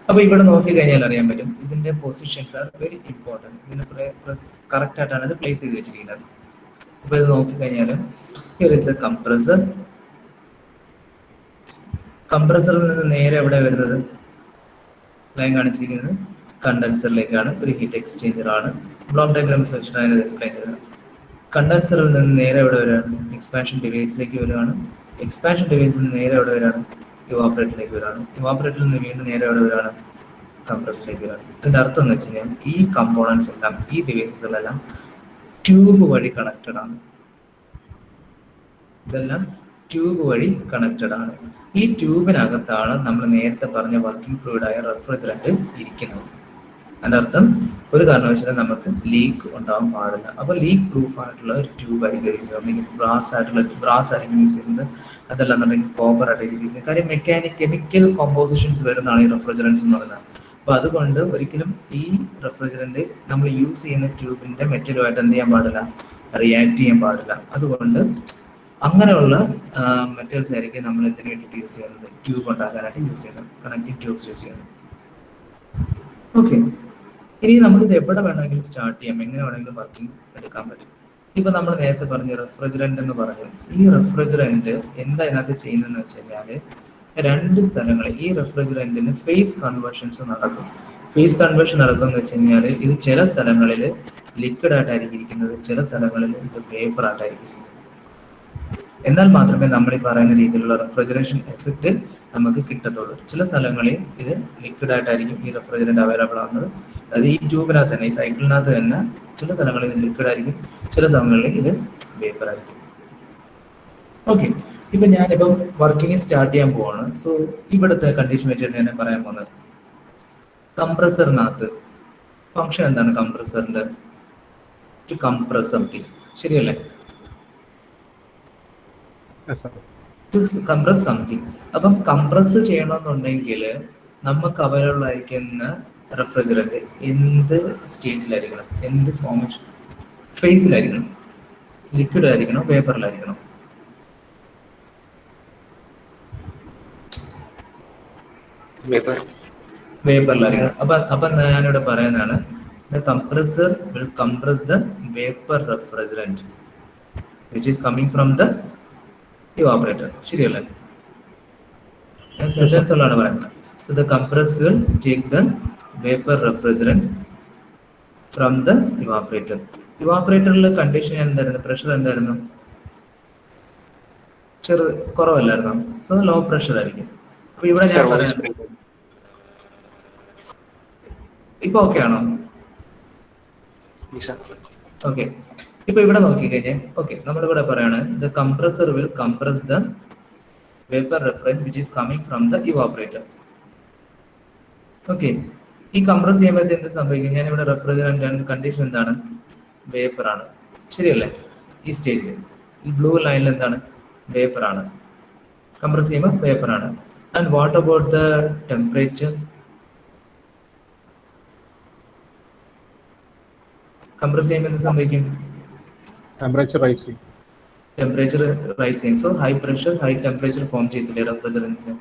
അപ്പൊ ഇവിടെ നോക്കി കഴിഞ്ഞാൽ അറിയാൻ പറ്റും ഇതിന്റെ പൊസിഷൻസ് ആർ വെരി ഇമ്പോർട്ടൻറ്റ്. ഇതിന് കറക്റ്റ് ആയിട്ടാണ് ഇത് പ്ലേസ് ചെയ്ത് വെച്ചിരിക്കുന്നത്. അപ്പൊ ഇത് നോക്കിക്കഴിഞ്ഞാൽ ഹിയർ ഈസ് എ കംപ്രസർ. കംപ്രസറിൽ നിന്ന് നേരെ എവിടെ വരുന്നത്? ലൈൻ കാണിച്ചിരിക്കുന്നത് കണ്ടൻസറിലേക്കാണ്. ഒരു ഹീറ്റ് എക്സ്ചേഞ്ചർ ആണ്. ബ്ലോക്ക് ഡയഗ്രാംസ് വെച്ചിട്ടാണ് ഇത് എക്സ്പ്ലെയിൻ ചെയ്തത്. കണ്ടൻസറിൽ നിന്ന് നേരെ എവിടെ വരികയാണ്? എക്സ്പാൻഷൻ ഡിവൈസിലേക്ക് വരികയാണ്. എക്സ്പാൻഷൻ ഡിവൈസിൽ നിന്ന് നേരെ എവിടെ വരികയാണ്? ഇവാപ്പറേറ്ററിലേക്ക് വരികയാണ്. ഇവാപ്പറേറ്ററിൽ നിന്ന് വീണ്ടും നേരെ എവിടെ വരികയാണ്? കംപ്രസറിലേക്ക് വരികയാണ്. ഇതിന്റെ അർത്ഥം എന്ന് വെച്ച് കഴിഞ്ഞാൽ ഈ കമ്പോണൻസ് എല്ലാം, ഈ ഡിവൈസുകളെല്ലാം ട്യൂബ് വഴി കണക്റ്റഡ് ആണ്. ഇതെല്ലാം ട്യൂബ് വഴി കണക്റ്റഡ് ആണ്. ഈ ട്യൂബിനകത്താണ് നമ്മൾ നേരത്തെ പറഞ്ഞ വർക്കിംഗ് ഫ്ലൂയിഡായ റെഫ്രിജറന്റ് ഇരിക്കുന്നത്. അതിൻ്റെ അർത്ഥം ഒരു കാരണവശാലും നമുക്ക് ലീക്ക് ഉണ്ടാവാൻ പാടില്ല. അപ്പോൾ ലീക്ക് പ്രൂഫ് ആയിട്ടുള്ള ഒരു ട്യൂബ് ആയിരിക്കും യൂസ് ചെയ്യുന്നത്. അല്ലെങ്കിൽ ബ്രാസ് ആയിരിക്കും യൂസ് ചെയ്യുന്നത്. അതല്ല എന്നുണ്ടെങ്കിൽ കോപ്പർ ആയിട്ട് യൂസ് ചെയ്യുന്നത്. കാര്യം കെമിക്കൽ കോമ്പോസിഷൻസ് വരുന്നതാണ് ഈ റെഫ്രിജറൻസ് എന്ന് പറയുന്നത്. അപ്പോൾ അതുകൊണ്ട് ഒരിക്കലും ഈ റെഫ്രിജറന്റ് നമ്മൾ യൂസ് ചെയ്യുന്ന ട്യൂബിന്റെ മെറ്റലുമായിട്ട് എന്ത് ചെയ്യാൻ പാടില്ല? റിയാക്ട് ചെയ്യാൻ പാടില്ല. അതുകൊണ്ട് അങ്ങനെയുള്ള മെറ്റൽസ് ആയിരിക്കും നമ്മൾ എന്തിനു വേണ്ടിയിട്ട് യൂസ് ചെയ്യുന്നത്? ട്യൂബ് ഉണ്ടാക്കാനായിട്ട് യൂസ് ചെയ്യുന്നത്, കണക്റ്റിംഗ് ട്യൂബ്സ് യൂസ് ചെയ്യുന്നത്. ഓക്കെ, ഇനി നമുക്കിത് എവിടെ വേണമെങ്കിലും സ്റ്റാർട്ട് ചെയ്യാം, എങ്ങനെ വേണമെങ്കിലും വർക്കിംഗ് എടുക്കാൻ പറ്റും. ഇപ്പൊ നമ്മൾ നേരത്തെ പറഞ്ഞ റെഫ്രിജറന്റ് എന്ന് പറഞ്ഞു. ഈ റെഫ്രിജറന്റ് എന്താ ഇതിനകത്ത് ചെയ്യുന്നതെന്ന് വെച്ച് കഴിഞ്ഞാല് രണ്ട് സ്ഥലങ്ങളിൽ ഈ റെഫ്രിജറന്റിന് ഫേസ് കൺവേർഷൻസ് നടക്കും. ഫേസ് കൺവേർഷൻ നടക്കുമെന്ന് വെച്ച് കഴിഞ്ഞാൽ ഇത് ചില സ്ഥലങ്ങളിൽ ലിക്വിഡ് ആയിട്ടായിരിക്കും ഇരിക്കുന്നത്, ചില സ്ഥലങ്ങളിൽ ഇത് പേപ്പർ ആയിട്ടായിരിക്കും. എന്നാൽ മാത്രമേ നമ്മൾ ഈ പറയുന്ന രീതിയിലുള്ള റെഫ്രിജറേഷൻ എഫക്റ്റ് നമുക്ക് കിട്ടത്തുള്ളൂ. ചില സ്ഥലങ്ങളിൽ ഇത് ലിക്വിഡ് ആയിട്ടായിരിക്കും ഈ റെഫ്രിജറന്റ് അവൈലബിൾ ആകുന്നത്. അതായത് ഈ ട്യൂബിനകത്ത് തന്നെ, ഈ സൈക്കിളിനകത്ത് തന്നെ ചില സ്ഥലങ്ങളിൽ ഇത് ലിക്വിഡ് ആയിരിക്കും, ചില സ്ഥലങ്ങളിൽ ഇത് വേപ്പർ ആയിരിക്കും. ഓക്കെ, ഇപ്പൊ ഞാനിപ്പം വർക്കിംഗ് സ്റ്റാർട്ട് ചെയ്യാൻ പോവാണ്. സോ ഇവിടുത്തെ കണ്ടീഷൻ വെച്ചിട്ട് ഞാൻ പറയാൻ പോകുന്നത് കംപ്രസറിനകത്ത് ഫംഗ്ഷൻ എന്താണ്? കംപ്രസറിന്റെ ടു കംപ്രസ് സംതിങ്, ശരിയല്ലേ? Compress something. അപ്പം കംപ്രസ് ചെയ്യണമെന്നുണ്ടെങ്കിൽ നമുക്ക് അവൈലബിൾ ആയിരിക്കുന്ന റെഫ്രിജറന്റ് എന്ത് സ്റ്റേറ്റിലായിരിക്കണം? എന്ത് ഫോർമേഷൻ? ഫേസിലായിരിക്കണം. ലിക്വിഡ് ആയിരിക്കണോ വേപ്പറിലായിരിക്കണോ? വേപ്പറിലായിരിക്കണം. അപ്പൊ ഞാനിവിടെ പറയുന്നതാണ് the compressor will compress the vapor refrigerant which is coming from the evaporator. ശരിയല്ലേ? ഞാൻ Yes, sir. സെന്റൻസ് ഉള്ളതാണ് പറയുന്നത്. So the compressor will take the vapor refrigerant from the evaporator. ഇവാപറേറ്ററിലെ കണ്ടീഷൻ എന്തായിരുന്നു? പ്രഷർ എന്തായിരുന്നു? കുറവല്ലായിരുന്നോ? സോ ലോ പ്രഷർ ആയിരിക്കും. അപ്പൊ ഇവിടെ ഞാൻ പറയാം, ഇപ്പൊ ഓക്കെ ആണോ? ഓക്കെ. ഇപ്പൊ ഇവിടെ നോക്കിക്കഴിഞ്ഞാൽ ഓക്കെ, നമ്മളിവിടെ പറയാണ് the compressor will compress the vapour refrigerant which is coming from the evaporator. Okay, ഈ കംപ്രസ് ചെയ്യുമ്പോഴത്തെ എന്ത് സംഭവിക്കും? ഞാനിവിടെ റെഫ്രിജറന്റ് കണ്ടീഷൻ എന്താണ്? വേപ്പർ ആണ്, ശരിയല്ലേ? ഈ സ്റ്റേജിൽ ഈ ബ്ലൂ ലൈനിൽ എന്താണ്? വേപ്പർ ആണ്. കംപ്രസ് ചെയ്യുമ്പോൾ വേപ്പർ ആണ്. And what about the temperature? Compress ചെയ്യുമ്പോൾ എന്ത് സംഭവിക്കും? Temperature rising. ടെമ്പറേച്ചർ റൈസ് ചെയ്യും. So high pressure high temperature form ചെയ്തില്ലേ റെഫ്രിജറന്റിന്?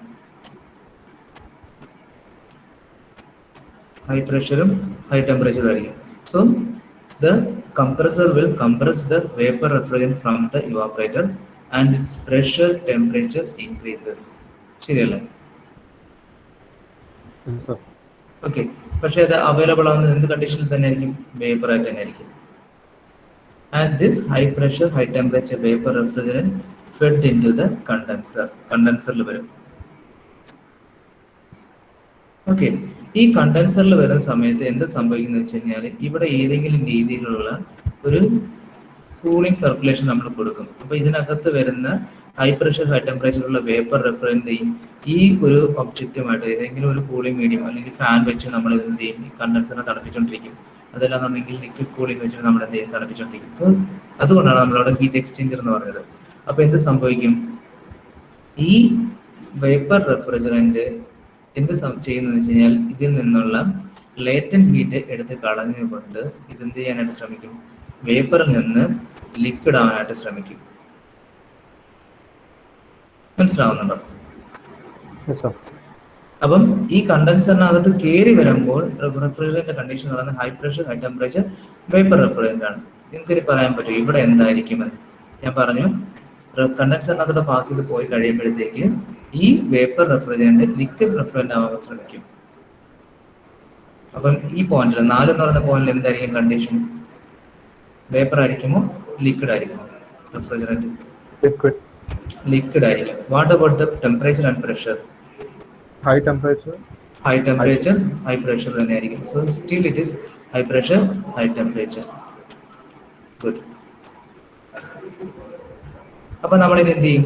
ഹൈ പ്രഷറും ഹൈ ടെമ്പറേച്ചറും ആയിരിക്കും. So the compressor will compress the vapour refrigerant from the evaporator and it's pressure temperature increases. ശരിയല്ലേ? Yes, sir. Okay, പക്ഷേ അത് available ആവുന്നത് എന്ത് കണ്ടീഷനിൽ തന്നെ ആയിരിക്കും? വേപ്പർ ആയിട്ട് തന്നെ ആയിരിക്കും. And this high pressure high temperature vapour refrigerant fed into the condenser. കണ്ടൻസറിൽ വരും. ഓക്കെ, ഈ കണ്ടൻസറിൽ വരുന്ന സമയത്ത് എന്ത് സംഭവിക്കുന്നത് വെച്ച് കഴിഞ്ഞാൽ ഇവിടെ ഏതെങ്കിലും രീതിയിലുള്ള ഒരു കൂളിംഗ് സർക്കുലേഷൻ നമ്മൾ കൊടുക്കും. അപ്പോൾ ഇതിനകത്ത് വരുന്ന ഹൈ പ്രഷർ ഹൈ ടെമ്പറേച്ചറുള്ള വേപ്പർ റെഫ്രിജറന്റിന്റെയും ഈ ഒരു ഒബ്ജക്റ്റുമായിട്ട് ഏതെങ്കിലും ഒരു കൂളിംഗ് മീഡിയം അല്ലെങ്കിൽ ഫാൻ വെച്ച് നമ്മൾ എന്ത് ചെയ്യും? കണ്ടൻസറിനെ തണുപ്പിച്ചുകൊണ്ടിരിക്കും. അതല്ലാന്നുണ്ടെങ്കിൽ ലിക്വിഡ് കൂളിംഗ് വെച്ചിട്ട് നമ്മൾ എന്ത് ചെയ്യും? തണുപ്പിച്ചുകൊണ്ടിരിക്കും. അതുകൊണ്ടാണ് നമ്മളവിടെ ഹീറ്റ് എക്സ്ചേഞ്ചർ എന്ന് പറഞ്ഞത്. അപ്പോൾ എന്ത് സംഭവിക്കും? ഈ വേപ്പർ റെഫ്രിജറന്റ് എന്ത് ചെയ്യുന്നതെന്ന് വെച്ച് കഴിഞ്ഞാൽ ഇതിൽ നിന്നുള്ള ലേറ്റൻ ഹീറ്റ് എടുത്ത് കളഞ്ഞുകൊണ്ട് ഇതെന്ത് ചെയ്യാനായിട്ട് ശ്രമിക്കും? വേപ്പറിൽ നിന്ന് ലിക്വിഡ് ആവാനായിട്ട് ശ്രമിക്കും. മനസ്സിലാവുന്നുണ്ടോ? Yes, sir. അപ്പം ഈ കണ്ടൻസറിനകത്ത് കയറി വരുമ്പോൾ റെഫ്രിജറന്റ് കണ്ടീഷൻ എന്ന് പറയുന്നത് high pressure high temperature vapour refrigerant ആണ്. നിങ്ങൾക്ക് പറയാൻ പറ്റും ഇവിടെ എന്തായിരിക്കുമെന്ന്? ഞാൻ പറഞ്ഞു, കണ്ടൻസറിനകത്തോടെ പാസ് ചെയ്ത് പോയി കഴിയുമ്പോഴത്തേക്ക് ഈ വേപ്പർ റെഫ്രിജറന്റ് ലിക്വിഡ് റെഫ്രിജറന്റ് ആവാൻ ശ്രമിക്കും. അപ്പം ഈ പോയിന്റിൽ 4 എന്ന് പറയുന്ന പോയിന്റിൽ എന്തായിരിക്കും കണ്ടീഷൻ? വേപ്പർ ആയിരിക്കുമോ ലിക്വിഡ് ആയിരിക്കുമോ? Refrigerant Liquid. ലിക്വിഡ് ആയിരിക്കും. What about the temperature and pressure? High temperature. High temperature high pressure തന്നെ ആയിരിക്കും. So still it is high pressure high temperature. Good. അപ്പൊ നമ്മളിത് എന്ത് ചെയ്യും?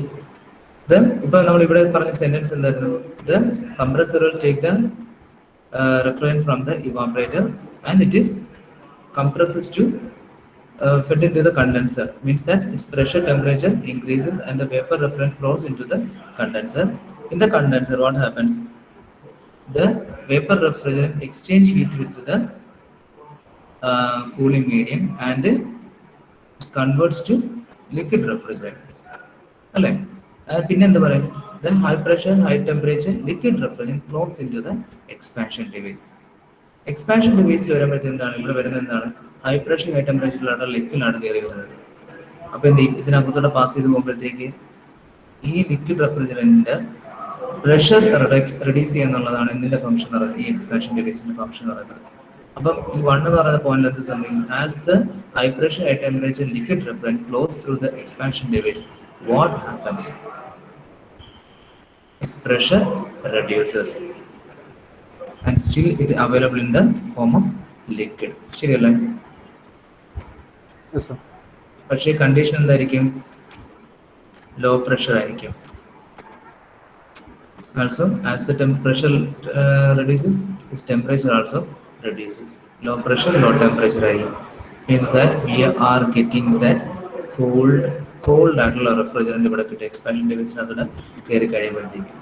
ഇപ്പൊ നമ്മൾ ഇവിടെ പറഞ്ഞ സെന്റൻസ് എന്തായിരുന്നു? The compressor will take the refrigerant from the evaporator and it is compresses to fed into the condenser. Means that its pressure temperature increases and the vapor refrigerant flows into the condenser. In the condenser, what happens? The vapor refrigerant exchange heat with the cooling medium and it converts to liquid refrigerant. അല്ലേ? പിന്നെ എന്താ പറയുക? The high pressure, high temperature liquid refrigerant flows into the expansion device. Expansion ഡിവൈസിൽ വരുമ്പോഴത്തെ എന്താണ് ഇവിടെ വരുന്നത്? എന്താണ്? ഹൈ പ്രഷർ ഹൈ ടെമ്പറേച്ചറിലാണ് ലിക്വിഡാണ് കയറി വരുന്നത്. അപ്പോൾ എന്ത് ചെയ്യും? ഇതിനകത്തൂടെ പാസ് ചെയ്ത് പോകുമ്പോഴത്തേക്ക് ഈ ലിക്വിഡ് റെഫ്രിജറന്റിന്റെ പ്രഷർ റെഡ്യൂസ് ചെയ്യുക എന്നുള്ളതാണ് എന്തിന്റെ ഫംഗ്ഷൻ എന്ന് പറയുന്നത്? ഈ എക്സ്പാൻഷൻ ഡിവൈസിന്റെ ഫംഗ്ഷൻ എന്ന് പറയുന്നത്. അപ്പം ഈ 1 എന്ന് പറയുന്ന പോയിന്റിൽ എന്ത് സംഭവിക്കും? As the high pressure high temperature liquid refrigerant flows through the expansion device, what happens? Its pressure reduces and still it is available in the form of liquid. ശരിയല്ലേ? Yes, sir. പക്ഷേ കണ്ടീഷൻ എന്തായിരിക്കും? Low pressure ആയിരിക്കും. Also, as the pressure reduces, its temperature also reduces. Low pressure, low temperature ആയിരിക്കും. Means that we are getting that cold ആയിട്ടുള്ള refrigerant ഇവിടെ കിട്ടും. Expansion ഡിവൈസിനകത്തൂടെ കയറി കഴിയുമ്പോഴത്തേക്കും.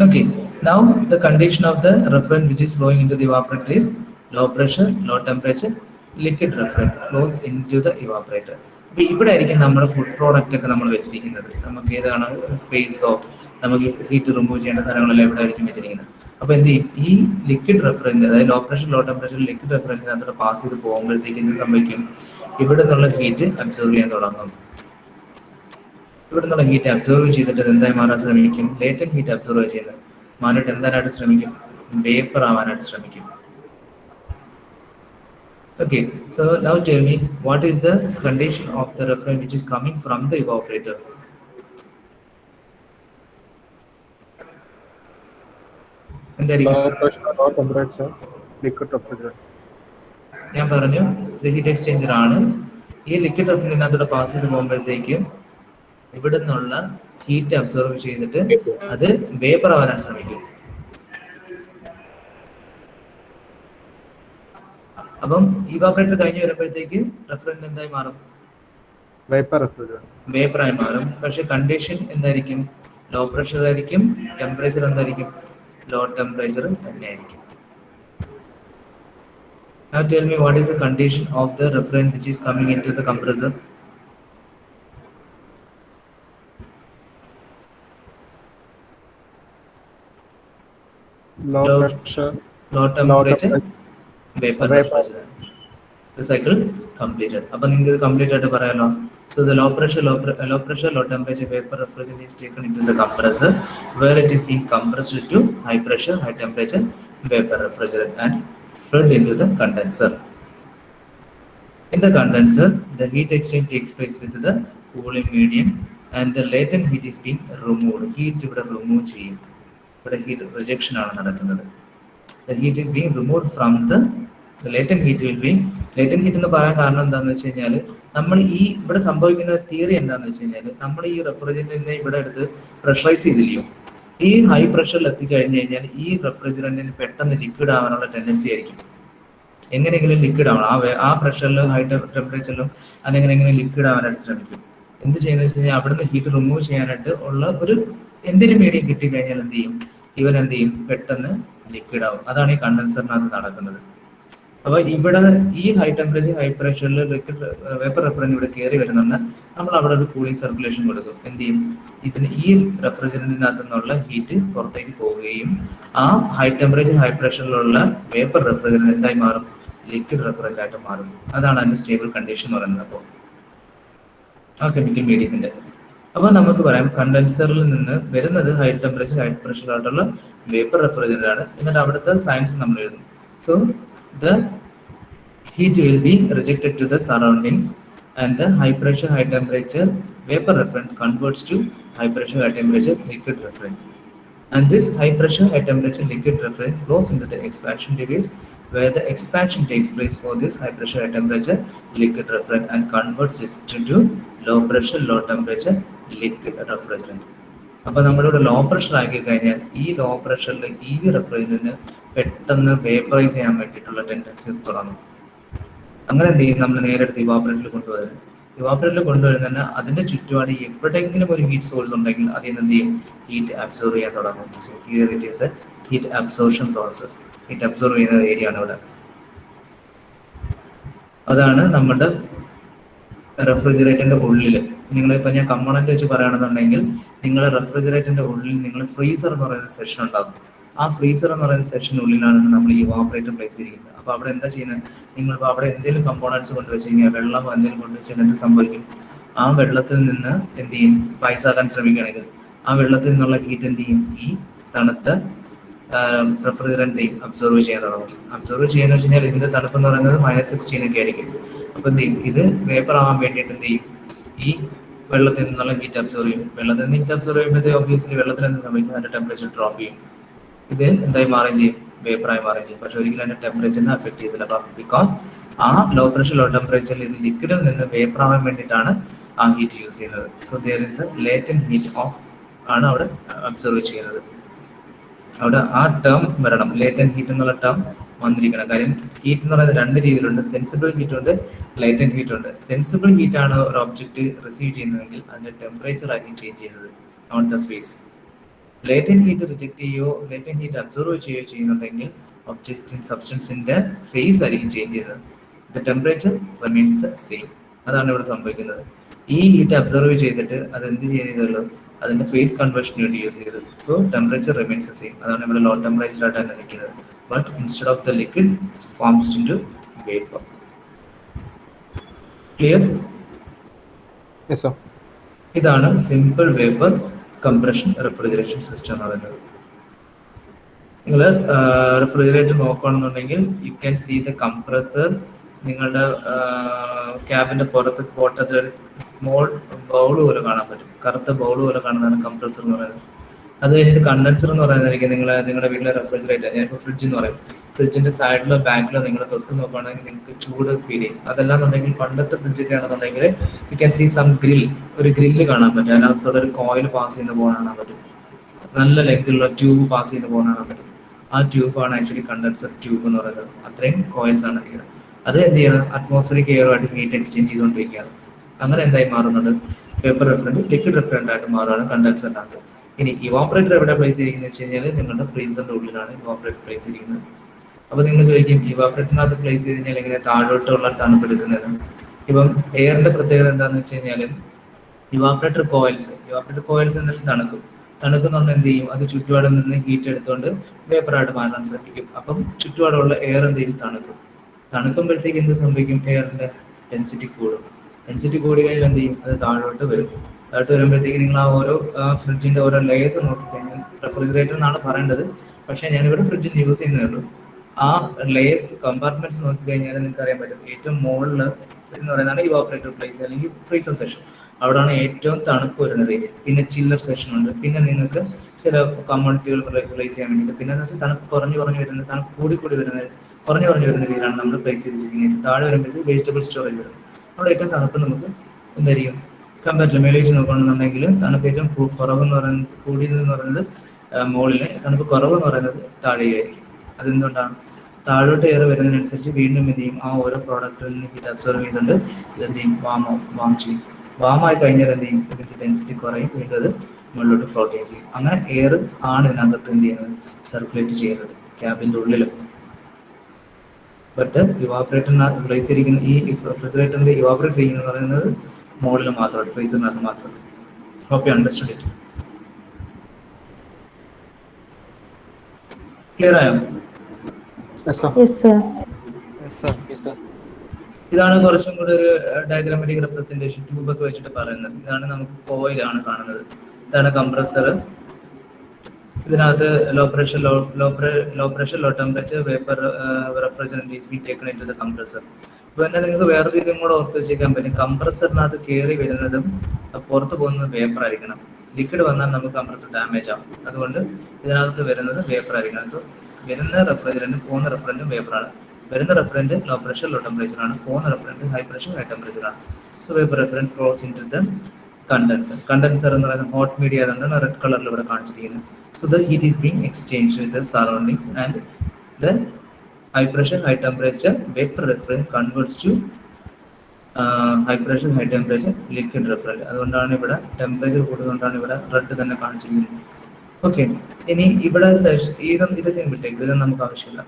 Okay, now the condition of the refrigerant which is flowing into the evaporator is low pressure, low temperature, liquid refrigerant flows into the evaporator. അപ്പോൾ ഇവിടെ ആയിരിക്കും നമ്മുടെ food product ഒക്കെ നമ്മൾ വെച്ചിരിക്കുന്നത്. നമുക്ക് ഏതാണ് സ്പേസോ നമുക്ക് ഹീറ്റ് റിമൂവ് ചെയ്യേണ്ട സാധനങ്ങളെല്ലാം ഇവിടെ ആയിരിക്കും വെച്ചിരിക്കുന്നത്. അപ്പോൾ എന്ത് ചെയ്യും, ഈ ലിക്വിഡ് റെഫ്രിജറന്റ് അതായത് low pressure low temperature liquid റെഫ്രിജറന്റിനകത്തോട്ട് പാസ് ചെയ്ത് പോകുമ്പോഴത്തേക്ക് എന്ത് സംഭവിക്കും, ഇവിടെ നിന്നുള്ള ഹീറ്റ് അബ്സോർവ് ചെയ്യാൻ തുടങ്ങും. ഇവിടെ നിന്നുള്ള ഹീറ്റ് അബ്സോർവ് ചെയ്തിട്ട് ഇത് എന്തായി മാറാൻ ശ്രമിക്കും, ലേറ്റന്റ് ഹീറ്റ് അബ്സോർവ് ചെയ്യുന്നത് മാറിയിട്ട് എന്താനായിട്ട് ശ്രമിക്കും, വേപ്പർ ആവാനായിട്ട് ശ്രമിക്കും. Okay, so now tell me, what is the condition of the refrigerant which is coming from the evaporator? എന്തായിരിക്കും? Low pressure, low temperature, liquid refrigerant. ഞാൻ പറഞ്ഞു ഇത് ഹീറ്റ് എക്സ്ചേഞ്ചർ ആണ്. ഈ ലിക്വിഡ് റെഫ്രിജറന്റിനകത്തൂടെ പാസ് ചെയ്ത് പോകുമ്പോഴത്തേക്കും ഇവിടെ നിന്നുള്ള ഹീറ്റ് അബ്സോർവ് ചെയ്തിട്ട് അത് വേപ്പർ ആവാൻ ശ്രമിക്കും. അപ്പം ഇവാപറേറ്റർ കഴിഞ്ഞ് വരുമ്പോഴത്തേക്ക് റെഫ്രിജറന്റ് എന്തായി മാറും, Vapor refrigerant. വേപ്പറായി മാറും. പക്ഷെ കണ്ടീഷൻ എന്തായിരിക്കും, ലോ പ്രഷർ ആയിരിക്കും, ടെമ്പറേച്ചർ എന്തായിരിക്കും, ലോ ടെമ്പറേച്ചർ തന്നെയായിരിക്കും. Now tell me, what is the condition of the refrigerant which is coming into the compressor? Low Low- pressure, Low low temperature, temperature. vapor Vapor. refrigerant. The cycle completed. അപ്പോൾ നിങ്ങൾക്ക് ഇത് complete ആയിട്ട് പറയാലോ. So the low pressure, low temperature vapor refrigerant is taken into the compressor where it is being compressed to high pressure, high temperature vapor refrigerant and fed into the condenser. In the condenser, the heat exchange takes place with the cooling medium and the latent heat is being removed. Heat ഇവിടെ remove ചെയ്യും. ഇവിടെ heat rejection ആണ് നടക്കുന്നത്. The heat is being removed from the latent heat will be, latent heat എന്ന് പറയാൻ കാരണം എന്താണെന്ന് വെച്ച് കഴിഞ്ഞാൽ നമ്മൾ ഈ ഇവിടെ സംഭവിക്കുന്ന തിയറി എന്താണെന്ന് വെച്ച് കഴിഞ്ഞാൽ നമ്മൾ ഈ റെഫ്രിജറന്റിനെ ഇവിടെ എടുത്ത് പ്രഷറൈസ് ചെയ്തില്ലയോ, ഈ ഹൈ പ്രഷറിൽ എത്തിക്കഴിഞ്ഞ് കഴിഞ്ഞാൽ ഈ റെഫ്രിജറന്റിന് പെട്ടെന്ന് ലിക്വിഡ് ആവാനുള്ള ടെൻഡൻസി ആയിരിക്കും. എങ്ങനെയെങ്കിലും ലിക്വിഡ് ആവണം, ആ പ്രഷറിൽ ഹൈ ടെമ്പറേച്ചറിലും അതെങ്ങനെയെങ്കിലും ലിക്വിഡ് ആവാനായിട്ട് ശ്രമിക്കും. എന്ത് ചെയ്യുന്നത് വെച്ച് കഴിഞ്ഞാൽ അവിടുന്ന് ഹീറ്റ് റിമൂവ് ചെയ്യാനായിട്ട് ഉള്ള ഒരു എന്തെങ്കിലും മീഡിയം കിട്ടിക്കഴിഞ്ഞാൽ എന്ത് ചെയ്യും, ഇവൻ എന്ത് ചെയ്യും, പെട്ടെന്ന് ലിക്വിഡ് ആവും. അതാണ് ഈ കണ്ടൻസറിനകത്ത് നടക്കുന്നത്. അപ്പോൾ ഇവിടെ ഈ ഹൈ ടെമ്പറേച്ചർ ഹൈ പ്രഷറിൽ ലിക്വിഡ് വേപ്പർ റെഫ്രിജറന്റ് ഇവിടെ കയറി വരുന്നുണ്ട്. നമ്മൾ അവിടെ ഒരു കൂളിംഗ് സർക്കുലേഷൻ കൊടുക്കും. എന്ത് ചെയ്യും, ഇതിന് ഈ റെഫ്രിജറന്റിനകത്ത് നിന്നുള്ള ഹീറ്റ് പുറത്തേക്ക് പോവുകയും ആ ഹൈ ടെമ്പറേച്ചർ ഹൈ പ്രഷറിലുള്ള വേപ്പർ റെഫ്രിജറന്റ് എന്തായി മാറും, ലിക്വിഡ് റെഫ്രിജറന്റ് ആയിട്ട് മാറും. അതാണ് അതിന്റെ സ്റ്റേബിൾ കണ്ടീഷൻ എന്ന് പറയുന്നത്. അപ്പോൾ ആ കെമിക്കൽ മീഡിയത്തിന്റെ അപ്പോൾ നമുക്ക് പറയാം കണ്ടൻസറിൽ നിന്ന് വരുന്നത് ഹൈ ടെമ്പറേച്ചർ ഹൈ പ്രഷർ ആയിട്ടുള്ള വേപ്പർ റെഫ്രിജറന്റ് ആണ്. എന്നിട്ട് അവിടുത്തെ സയൻസ് നമ്മൾ എഴുതും. So the heat will be rejected to the surroundings and the high pressure high temperature vapor refrigerant converts to high pressure high temperature liquid refrigerant, and this high pressure high temperature liquid refrigerant flows into the expansion device where the expansion takes place for this high pressure high temperature liquid refrigerant and converts it to low pressure low temperature liquid refrigerant. അപ്പോൾ നമ്മളിവിടെ low pressure ആക്കി കഴിഞ്ഞാൽ ഈ law പ്രഷറിൽ ഈ റെഫ്രിജറന്റിന് പെട്ടെന്ന് vaporise ചെയ്യാൻ വേണ്ടിയിട്ടുള്ള tendency തുടങ്ങും. അങ്ങനെ എന്ത് ചെയ്യും, നമ്മൾ നേരെ എടുത്ത് ഇവാപറേറ്ററിൽ കൊണ്ടുവരും. ഇവാപറേറ്ററിൽ കൊണ്ടുവരുന്നതിന് അതിന്റെ ചുറ്റുപാട് എവിടെയെങ്കിലും ഒരു ഹീറ്റ് സോഴ്സ് ഉണ്ടെങ്കിൽ അതിൽ നിന്ന് എന്ത് ചെയ്യും, ഹീറ്റ് അബ്സോർവ് ചെയ്യാൻ തുടങ്ങും. So here it is the heat absorption process. Heat absorb ചെയ്യുന്ന ഏരിയ ആണ് ഇവിടെ. അതാണ് നമ്മുടെ റെഫ്രിജറേറ്ററിന്റെ ഉള്ളിൽ. നിങ്ങളിപ്പോൾ ഞാൻ കമ്പോണന്റ് വെച്ച് പറയുകയാണെന്നുണ്ടെങ്കിൽ നിങ്ങളുടെ റെഫ്രിജറേറ്ററിന്റെ ഉള്ളിൽ നിങ്ങൾ ഫ്രീസർ എന്ന് പറയുന്ന സെഷൻ ഉണ്ടാകും. ആ ഫ്രീസർ എന്ന് പറയുന്ന സെഷനുള്ളിലാണ് നമ്മൾ ഈ ഇവാപറേറ്റർ പ്ലേസ് ചെയ്തിരിക്കുന്നത്. അപ്പോൾ അവിടെ എന്താ ചെയ്യുന്നത്, നിങ്ങളിപ്പോൾ അവിടെ എന്തെങ്കിലും കമ്പോണൻസ് കൊണ്ടുവച്ച് കഴിഞ്ഞാൽ വെള്ളം എന്തെങ്കിലും കൊണ്ടുവച്ചാൽ എന്ത് സംഭവിക്കും, ആ വെള്ളത്തിൽ നിന്ന് എന്ത് ചെയ്യും, ഐസാക്കാൻ ശ്രമിക്കുകയാണെങ്കിൽ ആ വെള്ളത്തിൽ നിന്നുള്ള ഹീറ്റ് എന്ത് ചെയ്യും, ഈ തണുത്ത റെഫ്രിജറന്റിനെയും അബ്സോർവ് ചെയ്യാൻ തുടങ്ങും. അബ്സോർവ് ചെയ്യുന്ന വെച്ച് കഴിഞ്ഞാൽ ഇതിന്റെ തണുപ്പ് എന്ന് പറയുന്നത് -16 ഒക്കെ ആയിരിക്കും. അപ്പോൾ എന്ത് ചെയ്യും, ഇത് വേപ്പർ ആവാൻ വേണ്ടിയിട്ട് എന്ത് ചെയ്യും, ഈ വെള്ളത്തിൽ നിന്നുള്ള ഹീറ്റ് അബ്സോർവ് ചെയ്യും. വെള്ളത്തിൽ നിന്ന് ഹീറ്റ് അബ്സോർവ് ചെയ്യുമ്പോഴത്തേക്ക് ഒബ്വിയസ്ലി വെള്ളത്തിൽ എന്ത് സംഭവിക്കും, അതിന്റെ ടെമ്പറേച്ചർ ഡ്രോപ്പ് ചെയ്യും. ഇത് എന്തായി മാറുകയും ചെയ്യും, വേപ്പറായി മാറുകയും ചെയ്യും. പക്ഷെ ഒരിക്കലും അതിന്റെ ടെമ്പറേച്ചറിനെ അഫക്ട് ചെയ്തില്ല. അപ്പം ബിക്കോസ് ആ ലോ പ്രഷർ ലോ ടെമ്പറേച്ചറിൽ ഇത് ലിക്വിഡിൽ നിന്ന് വേപ്പർ ആവാൻ വേണ്ടിയിട്ടാണ് ആ ഹീറ്റ് യൂസ് ചെയ്യുന്നത്. So there is a latent heat of ആണ് അവിടെ അബ്സർവ് ചെയ്യുന്നത്. അവിടെ ആ ടേം വരണം, ലേറ്റന്റ് ഹീറ്റ് എന്നുള്ള ടേം വന്നിരിക്കണം. കാര്യം ഹീറ്റ് എന്ന് പറയുന്നത് രണ്ട് രീതിയിലുണ്ട്, സെൻസിബിൾ ഹീറ്റ് ഉണ്ട്, ലൈറ്റന്റ് ഹീറ്റ് ഉണ്ട്. സെൻസിബിൾ ഹീറ്റ് ആണ് ഒരു ഒബ്ജക്റ്റ് റിസീവ് ചെയ്യുന്നതെങ്കിൽ അതിന്റെ ടെമ്പറേച്ചർ ആയിരിക്കും ചേഞ്ച് ചെയ്യുന്നത്, not the phase. Latent heat reject ചെയ്യുകയോ ലേറ്റന്റ് ഹീറ്റ് അബ്സർവ് ചെയ്യുകയോ ചെയ്യുന്നുണ്ടെങ്കിൽ ഒബ്ജക്റ്റ് സബ്സ്റ്റൻസിന്റെ ഫേസ് ആയിരിക്കും ചേഞ്ച് ചെയ്യുന്നത്. The temperature remains the same. അതാണ് ഇവിടെ സംഭവിക്കുന്നത്. ഈ ഹീറ്റ് അബ്സർവ് ചെയ്തിട്ട് അത് എന്ത് ചെയ്തുള്ളൂ, അതിന്റെ ഫേസ് കൺവേർഷന് വേണ്ടി യൂസ് ചെയ്തു. So temperature remains the same. അതാണ് ഇവിടെ ലോ ടെമ്പറേച്ചർ ആയിട്ട് തന്നെ നിൽക്കുന്നത്. But instead of the liquid forms into vapour. Clear? Yes, sir. ഇതാണ് simple vapour compression refrigeration system എന്ന് പറയുന്നത്. നിങ്ങൾ റെഫ്രിജറേറ്റർ നോക്കുകയാണെന്നുണ്ടെങ്കിൽ you can see the compressor. നിങ്ങളുടെ ക്യാബിന്റെ പുറത്ത് പോട്ടത്തിൽ ഒരു സ്മോൾ ബൗൾ പോലെ കാണാൻ പറ്റും. കറുത്ത ബൗൾ പോലെ കാണുന്നതാണ് കംപ്രസർ എന്ന് പറയുന്നത്. അത് കഴിഞ്ഞിട്ട് കണ്ടൻസർ എന്ന് പറയുന്നതായിരിക്കും നിങ്ങളുടെ വീട്ടിലെ റെഫ്രിജറേറ്റർ. ഞാനിപ്പോൾ ഫ്രിഡ്ജ് എന്ന് പറയും. ഫ്രിഡ്ജിന്റെ സൈഡിലോ ബാക്കിലോ നിങ്ങൾ തൊട്ട് നോക്കുകയാണെങ്കിൽ നിങ്ങൾക്ക് ചൂട് ഫീൽ ചെയ്യും. അതല്ലാന്നുണ്ടെങ്കിൽ പണ്ടത്തെ ഫ്രിഡ്ജൊക്കെ ആണെന്നുണ്ടെങ്കിൽ യു ക്യാൻ സീ സം ഒരു ഗ്രില്ല് കാണാൻ പറ്റും. അതിനകത്തോടെ ഒരു കോയിൽ പാസ് ചെയ്യുന്ന പോലെ കാണാൻ പറ്റും. നല്ല ലെങ്തിലുള്ള ട്യൂബ് പാസ് ചെയ്യുന്ന പോലെ കാണാൻ പറ്റും. ആ ട്യൂബാണ് ആക്ച്വലി കണ്ടൻസർ ട്യൂബ് എന്ന് പറയുന്നത്. അത്രയും കോയിൽസ് ആണ് ഇരിക്കുന്നത്. അത് എന്ത് ചെയ്യണം, അറ്റ്മോസ്ഫിയറിക് എയറുമായിട്ട് ഹീറ്റ് എക്സ്ചേഞ്ച് ചെയ്തുകൊണ്ടിരിക്കുകയാണ്. അങ്ങനെ എന്തായി മാറുന്നുണ്ട്, പേപ്പർ റെഫ്രിജറന്റ് ലിക്വിഡ് റെഫ്രിജറന്റ് ആയിട്ട് മാറുകയാണ് കണ്ടൻസറിനകത്ത്. ഇനി ഇവാപ്പറേറ്റർ എവിടെ പ്ലേസ് ചെയ്തിരിക്കുന്നത് വെച്ച് കഴിഞ്ഞാൽ നിങ്ങളുടെ ഫ്രീസറിന്റെ ഉള്ളിലാണ് ഇവാപ്പറേറ്റർ പ്ലേസ് ചെയ്തിരിക്കുന്നത്. അപ്പോൾ നിങ്ങൾ ചോദിക്കും ഇവാപ്പറേറ്ററിനകത്ത് പ്ലേസ് ചെയ്ത് കഴിഞ്ഞാൽ എങ്ങനെ താഴോട്ടുള്ള തണുപ്പെടുക്കുന്നത്? ഇപ്പം എയറിന്റെ പ്രത്യേകത എന്താണെന്ന് വെച്ച് കഴിഞ്ഞാൽ ഇവാപ്പറേറ്റർ കോയിൽസ് എന്തെങ്കിലും തണുക്കുന്നുണ്ട് എന്ത് ചെയ്യും, അത് ചുറ്റുപാടിൽ നിന്ന് ഹീറ്റ് എടുത്തുകൊണ്ട് വേപ്പറായിട്ട് മാറാൻ ശ്രമിക്കും. അപ്പം ചുറ്റുപാടുള്ള എയർ എന്ത് ചെയ്യും, തണുക്കുമ്പോഴത്തേക്ക് എന്ത് സംഭവിക്കും, എയറിന്റെ ഡെൻസിറ്റി കൂടി കഴിഞ്ഞാൽ എന്ത് ചെയ്യും, അത് താഴോട്ട് വരുമ്പോഴത്തേക്ക് നിങ്ങൾ ആ ഓരോ ഫ്രിഡ്ജിന്റെ ഓരോ ലെയേഴ്സ് നോക്കിക്കഴിഞ്ഞാൽ റെഫ്രിജറേറ്റർ എന്നാണ് പറയേണ്ടത്, പക്ഷേ ഞാനിവിടെ ഫ്രിഡ്ജിന് യൂസ് ചെയ്യുന്നേ ഉള്ളൂ. ആ ലെയേഴ്സ് കമ്പാർട്ട്മെന്റ്സ് നോക്കിക്കഴിഞ്ഞാൽ നിങ്ങൾക്ക് അറിയാൻ പറ്റും. ഏറ്റവും മുകളിൽ എന്ന് പറയുന്നതാണ് ഇവാപ്പറേറ്റർ പ്ലേസ് അല്ലെങ്കിൽ ഫ്രീസർ സെഷൻ. അവിടെയാണ് ഏറ്റവും തണുപ്പ് വരുന്ന ഏരിയ. പിന്നെ ചില്ലർ സെഷൻ ഉണ്ട്. പിന്നെ നിങ്ങൾക്ക് ചില കമ്മോഡിറ്റികൾ പ്ലേസ് ചെയ്യാൻ വേണ്ടിയിട്ട്. പിന്നെ എന്ന് വെച്ചാൽ തണുപ്പ് കുറഞ്ഞു വരുന്നത്, തണുപ്പ് കൂടി വരുന്നത്, കുറഞ്ഞു വരുന്ന രീതിയിലാണ് നമ്മൾ പ്ലേസ് ചെയ്തിരിക്കുന്നത്. താഴെ വരുമ്പോഴത്തേക്ക് വെജിറ്റബിൾ സ്റ്റോറേജ് വരും. അവിടെ ഏറ്റവും തണുപ്പ് നമുക്ക് എന്തായിരിക്കും, കമ്പാരിറ്റീവ് മേലെ വെച്ച് നോക്കുകയാണെന്നുണ്ടെങ്കിൽ തണുപ്പ് ഏറ്റവും കുറവെന്ന് പറയുന്നത്, കൂടിയതെന്ന് പറയുന്നത് മുകളിലെ, തണുപ്പ് കുറവെന്ന് പറയുന്നത് താഴെയായിരിക്കും. അതെന്തുകൊണ്ടാണ്, താഴോട്ട് എയർ വരുന്നതിനനുസരിച്ച് വീണ്ടും എന്ത് ചെയ്യും, ആ ഓരോ പ്രോഡക്റ്റിൽ നിന്ന് ഹീറ്റ് അബ്സോർവ് ചെയ്തുകൊണ്ട് ഇതെന്ത് ചെയ്യും, വാം ചെയ്യും. വാമായി കഴിഞ്ഞാൽ എന്ത് ചെയ്യും, ഇതിന്റെ ഡെൻസിറ്റി കുറയും, വീണ്ടും അത് മുകളിലോട്ട് ഫ്ലോട്ട് ചെയ്യും. അങ്ങനെ എയർ ആണ് ഇതിനകത്ത് എന്ത് ചെയ്യുന്നത്, സർക്കുലേറ്റ് ചെയ്യുന്നത് ക്യാബിന്റെ ഉള്ളിൽ. ബട്ട് ഇവാപ്പറേറ്ററിനകത്ത് പ്ലേസ് ചെയ്തിരിക്കുന്ന ഈ റെഫ്രിജറേറ്ററിന്റെ ഇവാപ്പറേറ്റ് ചെയ്യുന്നത് പറയുന്നത് മുകളിൽ മാത്രമാണ്, ഫ്രീസറിനകത്ത് മാത്രമല്ല. Hope you understood it. Clear ആയോ? Yes, sir. Yes, sir. ഇതാണ് കുറച്ചും കൂടി ഒരു ഡയഗ്രാമാറ്റിക് റെപ്രസെന്റേഷൻ ട്യൂബൊക്കെ വെച്ചിട്ട് പറയുന്നത്. ഇതാണ് നമുക്ക് കോയിലാണ് കാണുന്നത്. ഇതാണ് കംപ്രസർ. ഇതിനകത്ത് low pressure low temperature vapour refrigerant is been taken into the compressor. ഇപ്പോൾ തന്നെ നിങ്ങൾക്ക് വേറൊരു ഇതും കൂടെ ഓർത്ത് വെച്ചേക്കാൻ പറ്റും. കംപ്രസറിനകത്ത് കയറി വരുന്നതും പുറത്ത് പോകുന്നത് വേപ്പർ ആയിരിക്കണം. ലിക്വിഡ് വന്നാൽ നമുക്ക് കംപ്രസർ ഡാമേജ് ആവും. അതുകൊണ്ട് ഇതിനകത്ത് വരുന്നത് വേപ്പർ ആയിരിക്കണം. സോ വരുന്ന റെഫ്രിജറന്റും പോകുന്ന റെഫ്രിജറന്റും വേപ്പറാണ്. വരുന്ന refrigerant low pressure low temperature ആണ്, പോകുന്ന refrigerant high pressure high temperature ആണ്. So vapour refrigerant flows into the condenser എന്ന് പറയുന്നത് ഹോട്ട് മീഡിയ ആയതുകൊണ്ടാണ് റെഡ് കളറിൽ ഇവിടെ കാണിച്ചിരിക്കുന്നത്. So the heat is being exchanged with the surroundings and the high pressure high temperature vapor refrigerant converts to high pressure high temperature liquid refrigerant. അതുകൊണ്ടാണ് ഇവിടെ temperature കൂടുന്നതുകൊണ്ടാണ് ഇവിടെ red തന്നെ കാണിച്ചിരിക്കുന്നത്. ഓക്കെ, ഇനി ഇവിടെ ഇതൊക്കെ വിട്ടേക്കും, ഇതൊന്നും നമുക്ക് ആവശ്യമില്ല.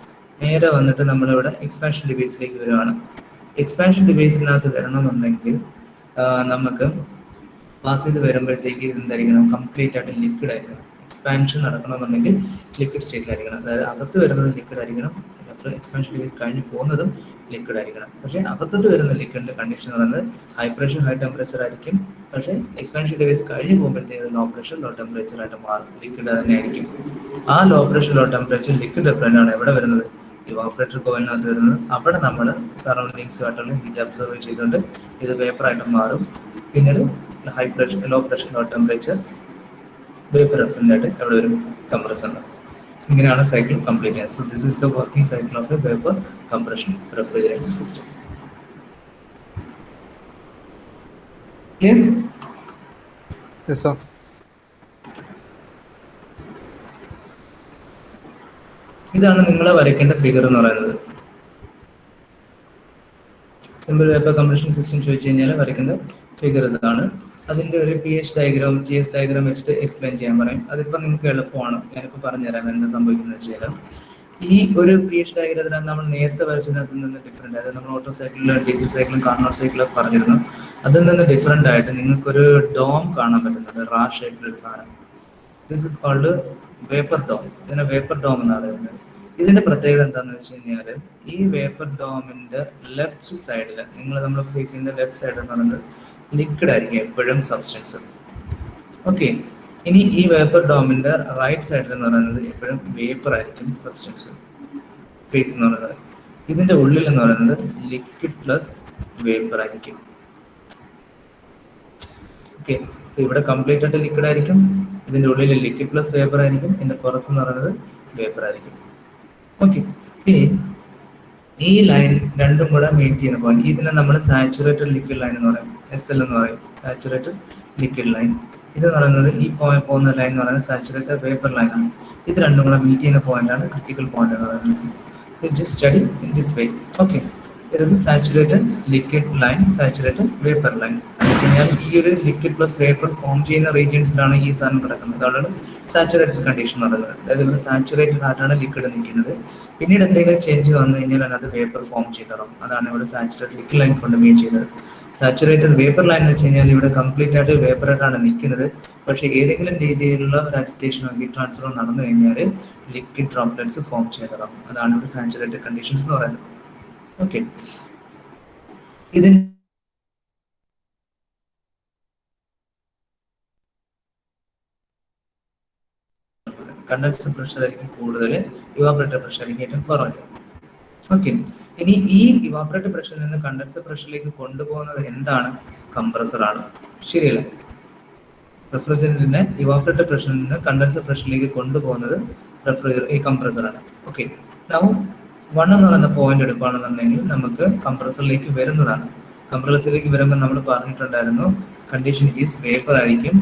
നേരെ വന്നിട്ട് നമ്മളിവിടെ എക്സ്പാൻഷൻ ഡിവൈസിലേക്ക് വരുവാണ്. എക്സ്പാൻഷൻ ഡിവൈസിനകത്ത് വരണമെന്നുണ്ടെങ്കിൽ നമുക്ക് പാസ് ചെയ്ത് വരുമ്പോഴത്തേക്ക് എന്തായിരിക്കണം, കംപ്ലീറ്റ് ആയിട്ട് ലിക്വിഡ് ആയിരിക്കണം. എക്സ്പാൻഷൻ നടക്കണമെന്നുണ്ടെങ്കിൽ ലിക്വിഡ് സ്റ്റേറ്റിലായിരിക്കണം. അതായത് അകത്ത് വരുന്നത് ലിക്വിഡ് ആയിരിക്കണം, എക്സ്പാൻഷൻ ഡിവൈസ് കഴിഞ്ഞ് പോകുന്നതും ലിക്വിഡ് ആയിരിക്കണം. പക്ഷേ അകത്തോട്ട് വരുന്ന ലിക്വിഡിന്റെ കണ്ടീഷൻ എന്ന് പറയുന്നത് ഹൈ പ്രഷർ ഹൈ ടെമ്പറേച്ചർ ആയിരിക്കും. പക്ഷേ എക്സ്പാൻഷൻ ഡിവൈസ് കഴിഞ്ഞ് പോകുമ്പോഴത്തേക്ക് ലോ പ്രഷർ ലോ ടെമ്പറേച്ചർ ആയിട്ട് മാറും, ലിക്വിഡ് തന്നെ ആയിരിക്കും. ആ low pressure low temperature liquid refrigerant ആണ് എവിടെ വരുന്നത്, ഇവാപ്പറേറ്റർ കോയിലിനകത്ത് വരുന്നത്. അവിടെ നമ്മൾ സറൗണ്ടിങ്സുമായിട്ടുള്ള ഹീറ്റ് അബ്സർവ് ചെയ്തുകൊണ്ട് ഇത് വേപ്പറായിട്ട് മാറും. പിന്നീട് high pressure low temperature vapour refrigerant ആയിട്ട് എവിടെ വരും, കംപ്രസറിന്. ഇങ്ങനെയാണ് സൈക്കിൾ കംപ്ലീറ്റ് ചെയ്യുന്നത്. So this is the working cycle of a vapour compression refrigerator system. Clear? Yes, sir. ഇതാണ് നിങ്ങൾ വരയ്ക്കേണ്ട ഫിഗർ എന്ന് പറയുന്നത്. സിമ്പിൾ വേപ്പർ കംപ്രഷൻ സിസ്റ്റം ചോദിച്ചു കഴിഞ്ഞാൽ വരയ്ക്കേണ്ട ഫിഗർ ഇതാണ്. അതിന്റെ ഒരു ടി എസ് ഡയഗ്രാം വെച്ചിട്ട് എക്സ്പ്ലെയിൻ ചെയ്യാൻ പറയും. അതിപ്പോൾ നിങ്ങൾക്ക് എളുപ്പമാണ്, ഞാനിപ്പോൾ പറഞ്ഞുതരാം എന്താ സംഭവിക്കുന്നത് വെച്ച് കഴിഞ്ഞാൽ ഈ ഒരു പി.എച്ച് ഡയഗ്രത്തിനകത്ത് നമ്മൾ നേരത്തെ വരച്ചതിനകത്ത് നിന്ന് ഡിഫറെന്റ്, അതായത് നമ്മൾ ഓട്ടോ സൈക്കിളിലും ഡീസൽ സൈക്കിളും കാർനോട്ട് സൈക്കിളും പറഞ്ഞിരുന്നു. അതിൽ നിന്ന് ഡിഫറെന്റ് ആയിട്ട് നിങ്ങൾക്കൊരു ഡോം കാണാൻ പറ്റുന്നുണ്ട്, റാ ഷേപ്പിലൊരു സാധനം. This is called vapour dome. ഇതിനെ വേപ്പർ ഡോം എന്നാണ് പറയുന്നത്. ഇതിന്റെ പ്രത്യേകത എന്താണെന്ന് വെച്ച് കഴിഞ്ഞാൽ ഈ വേപ്പർ ഡോമിന്റെ ലെഫ്റ്റ് സൈഡിൽ നമ്മൾ ഫേസ് ചെയ്യുന്ന ലെഫ്റ്റ് സൈഡ് എന്ന് പറയുന്നത് ലിക്വിഡ് ആയിരിക്കും എപ്പോഴും, സബ്സ്റ്റൻസ്. ഓക്കെ, ഇനി ഈ വേപ്പർ ഡോമിന്റെ റൈറ്റ് സൈഡിൽ എന്ന് പറയുന്നത് എപ്പോഴും വേപ്പർ ആയിരിക്കും, സബ്സ്റ്റൻസ് ഫേസ് എന്ന് പറയുന്നത്. ഇതിന്റെ ഉള്ളിൽ എന്ന് പറയുന്നത് ലിക്വിഡ് പ്ലസ് വേപ്പർ ആയിരിക്കും. ഓക്കെ, സോ ഇവിടെ കംപ്ലീറ്റ് ആയിട്ട് ലിക്വിഡ് ആയിരിക്കും, ഇതിന്റെ ഉള്ളിൽ ലിക്വിഡ് പ്ലസ് വേപ്പർ ആയിരിക്കും, ഇതിന്റെ പുറത്ത് എന്ന് പറയുന്നത് വേപ്പർ ആയിരിക്കും. ഓക്കെ, ഇനി ഈ ലൈൻ രണ്ടും കൂടെ മീറ്റ് ചെയ്യുന്ന പോയിന്റ്, ഇതിനെ നമ്മൾ സാച്ചുറേറ്റഡ് ലിക്വിഡ് ലൈൻ എന്ന് പറയും, SL എന്ന് പറയും, സാച്ചുറേറ്റഡ് ലിക്വിഡ് ലൈൻ. ഇത് എന്ന് പറയുന്നത് ഈ പോകുന്ന ലൈൻ എന്ന് പറയുന്നത് സാച്ചുറേറ്റഡ് വേപ്പർ ലൈൻ ആണ്. ഇത് രണ്ടും കൂടെ മീറ്റ് ചെയ്യുന്ന പോയിന്റ് ആണ് ക്രിട്ടിക്കൽ പോയിന്റ് എന്ന് പറയുന്നത്. Just study in this way. Okay, ഇത് saturated liquid line, saturated vapour line എന്ന് വെച്ച് കഴിഞ്ഞാൽ ഈ ഒരു ലിക്വിഡ് പ്ലസ് വേപ്പർ ഫോം ചെയ്യുന്ന റീജിയൻസിലാണ് ഈ സാധനം കിടക്കുന്നത്. അതാണ് സാച്ചുറേറ്റഡ് കണ്ടീഷൻ എന്ന് പറയുന്നത്. അതായത് ഇവിടെ സാച്ചുറേറ്റഡ് ആയിട്ടാണ് ലിക്വിഡ് നിൽക്കുന്നത്. പിന്നീട് എന്തെങ്കിലും ചേഞ്ച് വന്നു കഴിഞ്ഞാൽ അതിനകത്ത് വേപ്പർ ഫോം ചെയ്തിടും. അതാണ് ഇവിടെ സാച്ചുറേറ്റഡ് ലിക്വിഡ് ലൈൻ കൊണ്ട് മീൻ ചെയ്യുന്നത്. സാച്ചുറേറ്റഡ് വേപ്പർ ലൈൻ എന്ന് വെച്ച് കഴിഞ്ഞാൽ ഇവിടെ കംപ്ലീറ്റ് ആയിട്ട് വേപ്പർ ആയിട്ടാണ് നിൽക്കുന്നത്. പക്ഷേ ഏതെങ്കിലും രീതിയിലുള്ള ഒരു അജിറ്റേഷനോ ഹീറ്റ് ട്രാൻസ്ഫറോ നടന്നു കഴിഞ്ഞാൽ ലിക്വിഡ് ഡ്രോപ്ലെറ്റ്സ് ഫോം ചെയ്തിടും. അതാണ് ഇവിടെ സാച്ചുറേറ്റഡ് കണ്ടീഷൻസ് എന്ന് പറയുന്നത്. ഓക്കെ, ഇതിന് കണ്ടൻസർ പ്രഷർ ആയിരിക്കും കൂടുതൽ, ഇവാപറേറ്റർ പ്രഷർ ആയിരിക്കും ഏറ്റവും കുറവ്. ഓക്കെ, ഇനി ഈ ഇവാപറേറ്റർ പ്രഷറിൽ നിന്ന് കണ്ടൻസർ പ്രഷറിലേക്ക് കൊണ്ടുപോകുന്നത് എന്താണ്? കംപ്രസറാണ്. ശരിയല്ലേ? റെഫ്രിജറന്റിനെ ഇവാപറേറ്റർ പ്രഷറിൽ നിന്ന് കണ്ടൻസർ പ്രഷറിലേക്ക് കൊണ്ടുപോകുന്നത് ഈ കംപ്രസറാണ്. ഓക്കെ, നൗ 1 എന്ന് പറയുന്ന പോയിന്റ് എടുക്കുകയാണെന്നുണ്ടെങ്കിൽ നമുക്ക് കംപ്രസറിലേക്ക് വരുന്നതാണ്. കംപ്രസറിലേക്ക് വരുമ്പോൾ നമ്മൾ പറഞ്ഞിട്ടുണ്ടായിരുന്നു കണ്ടീഷൻ ഈസ് വേപ്പർ ആയിരിക്കും.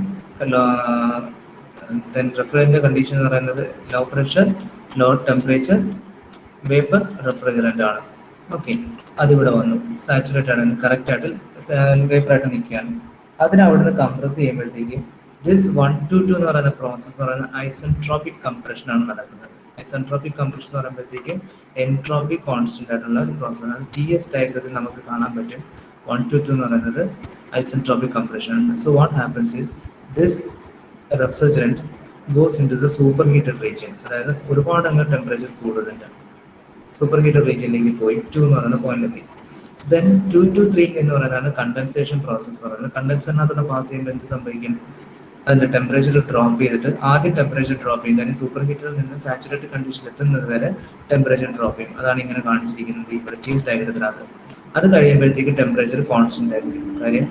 റെഫ്രിജറന്റ് കണ്ടീഷൻ എന്ന് പറയുന്നത് low pressure, low temperature, vapour refrigerant ആണ്. ഓക്കെ, അതിവിടെ വന്നു, സാച്ചുറേറ്റ് ആണ്, കറക്റ്റ് ആയിട്ട് വേപ്പർ ആയിട്ട് നിൽക്കുകയാണ്. അതിന് അവിടുന്ന് കംപ്രസ് ചെയ്യുമ്പോഴത്തേക്ക് ദിസ് 1 to 2 എന്ന് പറയുന്ന പ്രോസസ് എന്ന് പറയുന്നത് ഐസെൻട്രോപിക് കംപ്രഷൻ ആണ് നടക്കുന്നത്. ഐസെൻട്രോപിക് കംപ്രഷൻ എന്ന് പറയുമ്പോഴത്തേക്ക് എൻട്രോപ്പി കോൺസ്റ്റന്റ് ആയിട്ടുള്ള ഒരു പ്രോസസ് ആണ്. TS ഡയഗ്രത്തിൽ നമുക്ക് കാണാൻ പറ്റും 1 to 2 എന്ന് പറയുന്നത് ഐസെൻട്രോപിക് കംപ്രഷൻ ആണ്. So what happens is this refrigerant goes into the superheated region. അതായത് ഒരുപാട് അങ്ങ് ടെമ്പറേച്ചർ കൂടുതലുണ്ട്, സൂപ്പർ ഹീറ്റഡ് റീജിയനിലേക്ക് പോയി 2 എന്ന് പറയുന്ന പോയിന്റ് എത്തി. ദെൻ 2 to 3 എന്ന് പറയുന്നതാണ് കണ്ടൻസേഷൻ പ്രോസസ് എന്ന് പറയുന്നത്. കണ്ടൻസറിനകത്തോടെ പാസ് ചെയ്യുമ്പോൾ എന്ത് സംഭവിക്കും? അതിന്റെ ടെമ്പറേച്ചർ ഡ്രോപ്പ് ചെയ്തിട്ട് ആദ്യം ടെമ്പറേച്ചർ ഡ്രോപ്പ് ചെയ്യും, അതിന് സൂപ്പർ ഹീറ്ററിൽ നിന്ന് സാച്ചുറേറ്റഡ് കണ്ടീഷൻ എത്തുന്നത് വരെ ടെമ്പറേച്ചർ ഡ്രോപ്പ് ചെയ്യും. അതാണ് ഇങ്ങനെ കാണിച്ചിരിക്കുന്നത് ഇവിടെ TS ഡയഗ്രത്തിനകത്ത്. അത് കഴിയുമ്പോഴത്തേക്ക് ടെമ്പറേച്ചർ കോൺസ്റ്റന്റ് ആയിരിക്കും. കാര്യം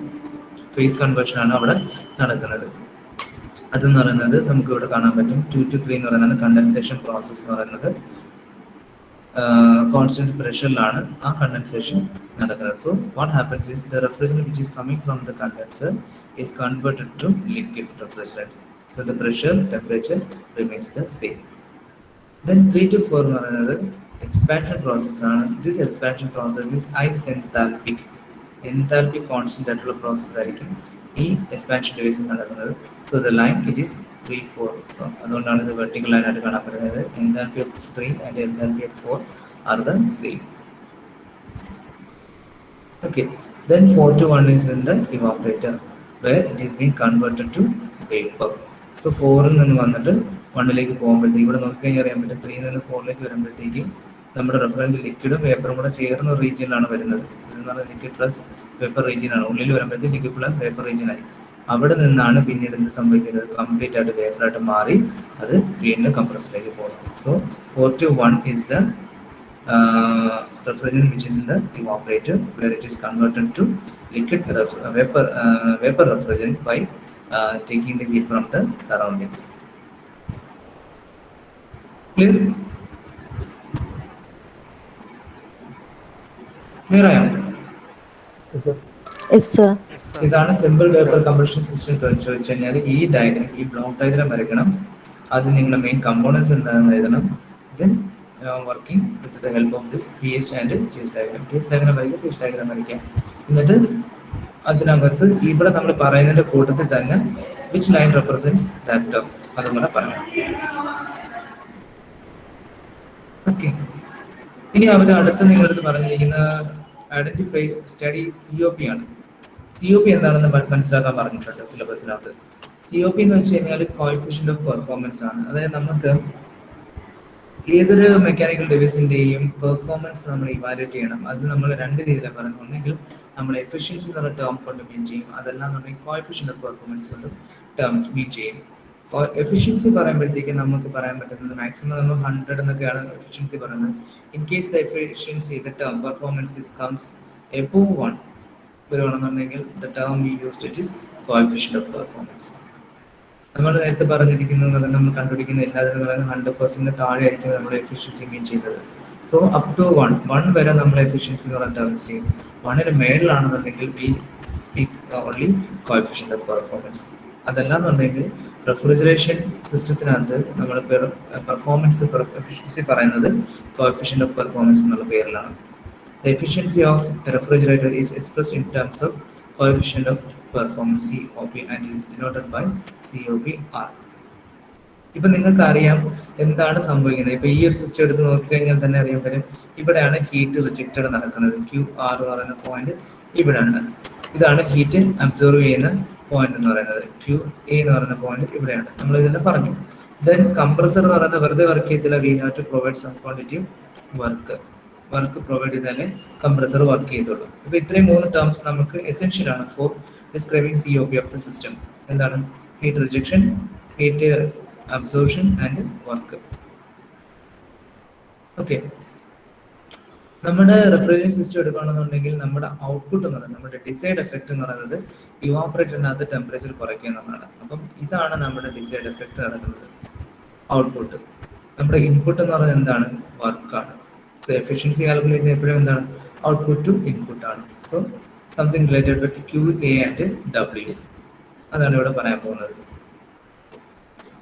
ഫേസ് കൺവേർഷൻ ആണ് അവിടെ നടക്കുന്നത്. അതെന്ന് പറയുന്നത് നമുക്ക് ഇവിടെ കാണാൻ പറ്റും 2 to 3 എന്ന് പറയുന്നത് കണ്ടൻസേഷൻ പ്രോസസ് എന്ന് പറയുന്നത് കോൺസ്റ്റന്റ് പ്രഷറിലാണ് ആ കണ്ടൻസേഷൻ നടക്കുന്നത്. So what happens is the refrigerant which is coming from the condenser is converted to liquid refrigerant. So the pressure temperature remains the same. Then 3 to 4 എന്ന് പറയുന്നത് expansion process ആണ്. This expansion process is isenthalpic, enthalpy constant ആയിട്ടുള്ള process ആയിരിക്കും ഈ expansion ഡിവൈസിൽ നടക്കുന്നത്. So the line it is 3, 4. So അതുകൊണ്ടാണ് ഇത് വെർട്ടിക്കൽ ലൈൻ ആയിട്ട് കാണാൻ പറ്റുന്നത്. Enthalpy of 3 and enthalpy of 4 are the same. Okay, then 4 to 1 is in the evaporator where it is being converted to vapor. So 4 ൽ നിന്ന് വന്നിട്ട് 1ലേക്ക് പോകുമ്പോഴത്തേക്ക് ഇവിടെ നോക്കി കഴിഞ്ഞാൽ അറിയാൻ പറ്റും 3 നിന്ന് 4ലേക്ക് വരുമ്പോഴത്തേക്ക് നമ്മുടെ റെഫറൻറ്റ് ലിക്വിഡും വേപ്പറും കൂടെ ചേർന്ന ഒരു റീജിയനിലാണ് വരുന്നത്. ഇതെന്ന് പറഞ്ഞാൽ ലിക്വിഡ് പ്ലസ് വേപ്പർ റീജിയനാണ്. ഉള്ളിൽ വരുമ്പോഴത്തേക്ക് ലിക്വിഡ് പ്ലസ് വേപ്പർ റീജിയനായി. അവിടെ നിന്നാണ് പിന്നീട് എന്ത് സംഭവിക്കുന്നത്? കംപ്ലീറ്റ് ആയിട്ട് വേപ്പറായിട്ട് മാറി അത് വീണ്ടും കംപ്രസറിലേക്ക് പോകുന്നത്. So 4 to 1 is the refrigerant which is in the evaporator where it is converted to liquid vapor refrigerant by taking the heat from the surroundings. Clear? Clear I am? Yes, sir. Yes, sir. ഇതാണ് simple vapour compression system ചോദിച്ചു കഴിഞ്ഞാൽ ഈ diagram, ഈ block diagram വരയ്ക്കണം. അത് നിങ്ങളുടെ main components എന്താണെന്ന് എഴുതണം. Then working with the help of this PH and TS diagram. TS diagram വരയ്ക്കുക, PH ഡയഗ്രാം വരയ്ക്കുക. എന്നിട്ട് അതിനകത്ത് ഇവിടെ നമ്മൾ പറയുന്നതിന്റെ കൂട്ടത്തിൽ തന്നെ which line represents that term അതും കൂടെ പറയണം. ഓക്കെ. ഇനി അവർ അടുത്ത് നിങ്ങളടുത്ത് പറഞ്ഞിരിക്കുന്ന ഐഡന്റിഫൈ സ്റ്റഡി COP ആണ്. COP എന്താണെന്ന് മനസ്സിലാക്കാൻ പറഞ്ഞിട്ടുണ്ട് സിലബസിനകത്ത്. COP എന്ന് വെച്ച് കഴിഞ്ഞാൽ കോഎഫിഷ്യന്റ് ഓഫ് പെർഫോമൻസ് ആണ്. അതായത് നമുക്ക് ഏതൊരു മെക്കാനിക്കൽ ഡിവൈസിന്റെയും പെർഫോമൻസ് നമ്മൾ ഇവാലുവേറ്റ് ചെയ്യണം. അത് നമ്മൾ രണ്ട് രീതിയിലാണ് പറയുന്നത്. ഒന്നെങ്കിൽ നമ്മൾ എഫിഷ്യൻസി എന്നുള്ള ടേം കൊണ്ട് മീൻ ചെയ്യും, അതല്ലാന്നുണ്ടെങ്കിൽ കോഎഫിഷ്യന്റ് ഓഫ് പെർഫോമൻസ് കൊണ്ട് ടേം മീൻ ചെയ്യും. എഫിഷ്യൻസി പറയുമ്പോഴത്തേക്ക് നമുക്ക് പറയാൻ പറ്റുന്നത് മാക്സിമം നമ്മൾ 100 എന്നൊക്കെയാണ് എഫിഷ്യൻസി പറയുന്നത്. In case the efficiency the term performance is comes above 1 വരുവാണെന്നുണ്ടെങ്കിൽ the term we used it is coefficient of performance. നമ്മൾ നേരത്തെ പറഞ്ഞിരിക്കുന്നത് നമ്മൾ കണ്ടുപിടിക്കുന്ന എല്ലാത്തിനും പറയുന്നത് 100% താഴെ ആയിരിക്കും നമ്മൾ എഫിഷ്യൻസി മീൻ ചെയ്യുന്നത്. സോ അപ് ടു 1 വരെ നമ്മൾ എഫിഷ്യൻസി എന്ന് പറഞ്ഞ ടേം ചെയ്യും. 1-ന് മേളിലാണെന്നുണ്ടെങ്കിൽ we speak only coefficient of performance. അതല്ലാന്നുണ്ടെങ്കിൽ റെഫ്രിജറേഷൻ സിസ്റ്റത്തിനകത്ത് നമ്മൾ പെർഫോമൻസ് എഫിഷ്യൻസി പറയുന്നത് കോഎഫിഷ്യന്റ് ഓഫ് പെർഫോമൻസ് എന്നുള്ള പേരിലാണ്. The efficiency of a refrigerator is expressed in terms of coefficient of performance COP and is denoted by COPR. ഇപ്പൊ നിങ്ങൾക്ക് അറിയാം എന്താണ് സംഭവിക്കുന്നത്. ഇപ്പൊ ഈ ഒരു സിസ്റ്റം എടുത്ത് നോക്കിക്കഴിഞ്ഞാൽ തന്നെ അറിയാൻ പറ്റും, ഇവിടെയാണ് ഹീറ്റ് റിജക്റ്റഡ് നടക്കുന്നത്. QR എന്ന് പറയുന്ന പോയിന്റ് ഇവിടെയാണ്. ഇതാണ് ഹീറ്റ് അബ്സോർവ് ചെയ്യുന്ന പോയിന്റ് എന്ന് പറയുന്നത്. QA എന്ന് പറയുന്ന പോയിന്റ് ഇവിടെയാണ്. നമ്മൾ ഇതെല്ലാം പറഞ്ഞു. ദെൻ കംപ്രസർ എന്ന് പറയുന്നത് വെറുതെ വർക്ക് ചെയ്തില്ല. We have to provide some quantity work provide ചെയ്താലേ കംപ്രസർ വർക്ക് ചെയ്തുള്ളൂ. ഇപ്പൊ ഇത്രയും 3 ടേംസ് നമുക്ക് എസെൻഷ്യൽ ആണ് for describing COP of the system. എന്താണ്? Heat rejection, heat absorption and work. Okay. നമ്മുടെ റെഫ്രിജറേഷൻ സിസ്റ്റം എടുക്കുകയാണെന്നുണ്ടെങ്കിൽ നമ്മുടെ ഔട്ട്പുട്ട് എന്ന് പറയുന്നത്, നമ്മുടെ ഡിസൈഡ് എഫക്ട് എന്ന് പറയുന്നത് ഇവാപറേറ്ററിനകത്ത് ടെമ്പറേച്ചർ കുറയ്ക്കുക എന്നുള്ളതാണ്. അപ്പം ഇതാണ് നമ്മുടെ ഡിസൈഡ് എഫക്ട് നടക്കുന്നത്, ഔട്ട്പുട്ട്. നമ്മുടെ ഇൻപുട്ട് എന്ന് പറയുന്നത് എന്താണ്? വർക്കാണ്. സോ എഫിഷ്യൻസി കാൽക്കുലേറ്റ് എപ്പോഴും എന്താണ്? ഔട്ട്പുട്ട് ടു ഇൻപുട്ട് ആണ്. So something related with QA and W. അതാണ് ഇവിടെ പറയാൻ പോകുന്നത്.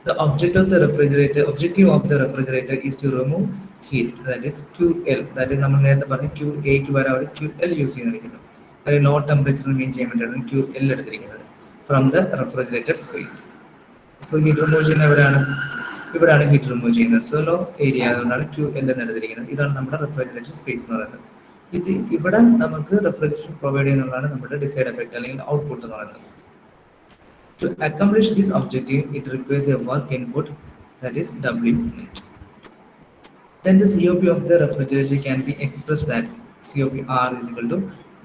The objective of the refrigerator is to remove heat, that is QL. That is നമ്മൾ നേരത്തെ പറഞ്ഞ QA ക്ക് വരെ അവർ QL യൂസ് ചെയ്തിരിക്കുന്നു. അതായത് ലോ ടെമ്പറേച്ചർ മെയിൻ ചെയ്യാൻ വേണ്ടിയാണ് QL എടുത്തിരിക്കുന്നത് from the refrigerator space. So heat remove ചെയ്യുന്ന എവിടെയാണ്? ഇവിടെയാണ് ഹീറ്റ് റിമൂവ് ചെയ്യുന്നത്. സോ ലോ ഏരിയ അതുകൊണ്ടാണ് QL എന്ന് എടുത്തിരിക്കുന്നത്. ഇതാണ് നമ്മുടെ റെഫ്രിജറേറ്റർ സ്പേസ് എന്ന് പറയുന്നത്. ഇവിടെ നമുക്ക് റെഫ്രിജറേഷൻ പ്രൊവൈഡ് ചെയ്യുന്നതാണ് നമ്മുടെ ഡിസൈഡ് എഫക്ട് അല്ലെങ്കിൽ ഔട്ട്പുട്ട് എന്ന് പറയുന്നത്. To accomplish this objective, it requires a work input, that is W net. Then the COP of the refrigerator can be expressed that COPR is equal to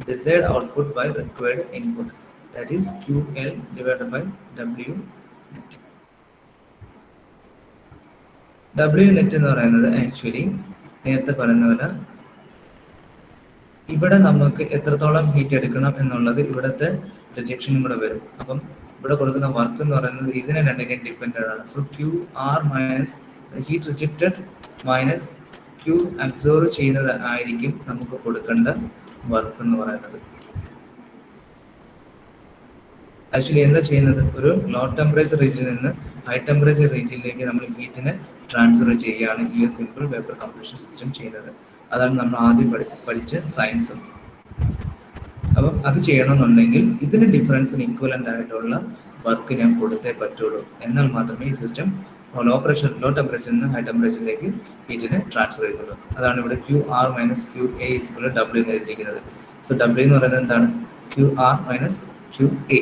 desired output by required input, that is QL divided by W net. W net എന്ന് പറയുന്നത് actually നേരത്തെ പറഞ്ഞ പോലെ ഇവിടെ നമുക്ക് എത്രത്തോളം heat എടുക്കണം എന്നുള്ളത് ഇവിടുത്തെ റിജക്ഷനും കൂടെ വരും. അപ്പം ഇവിടെ കൊടുക്കുന്ന വർക്ക് എന്ന് പറയുന്നത് ഇതിനെ രണ്ടിനെയും ഡിപ്പെൻഡഡ് ആണ്. So QR minus heat rejected minus Q absorb ചെയ്യുന്നത് ആയിരിക്കും നമുക്ക് കൊടുക്കേണ്ട വർക്ക് എന്ന് പറയുന്നത്. ആക്ച്വലി എന്താ ചെയ്യുന്നത്? ഒരു ലോ ടെമ്പറേച്ചർ റീജിയനിൽ നിന്ന് ഹൈ ടെമ്പറേച്ചർ റീജിയനിലേക്ക് നമ്മൾ ഹീറ്റിനെ ട്രാൻസ്ഫർ ചെയ്യുകയാണ് ഈ ഒരു സിമ്പിൾ വേപ്പർ കംപ്രഷൻ സിസ്റ്റം ചെയ്യുന്നത്. അതാണ് നമ്മൾ ആദ്യം പഠിച്ച സയൻസും. അപ്പം അത് ചെയ്യണമെന്നുണ്ടെങ്കിൽ ഇതിന് ഡിഫറൻസിന് ഈക്വലന്റ് ആയിട്ടുള്ള വർക്ക് ഞാൻ കൊടുത്തേ പറ്റുള്ളൂ. എന്നാൽ മാത്രമേ ഈ സിസ്റ്റം ലോ ടെമ്പറേച്ചറിൽ നിന്ന് ഹൈ ടെമ്പറേച്ചറിലേക്ക് ഹീറ്റിനെ ട്രാൻസ്ഫർ ചെയ്തുള്ളൂ. അതാണ് ഇവിടെ QR minus QA equal W എന്ന് എഴുതിയിരിക്കുന്നത്. സോ W എന്ന് പറയുന്നത് എന്താണ്? QR minus QA.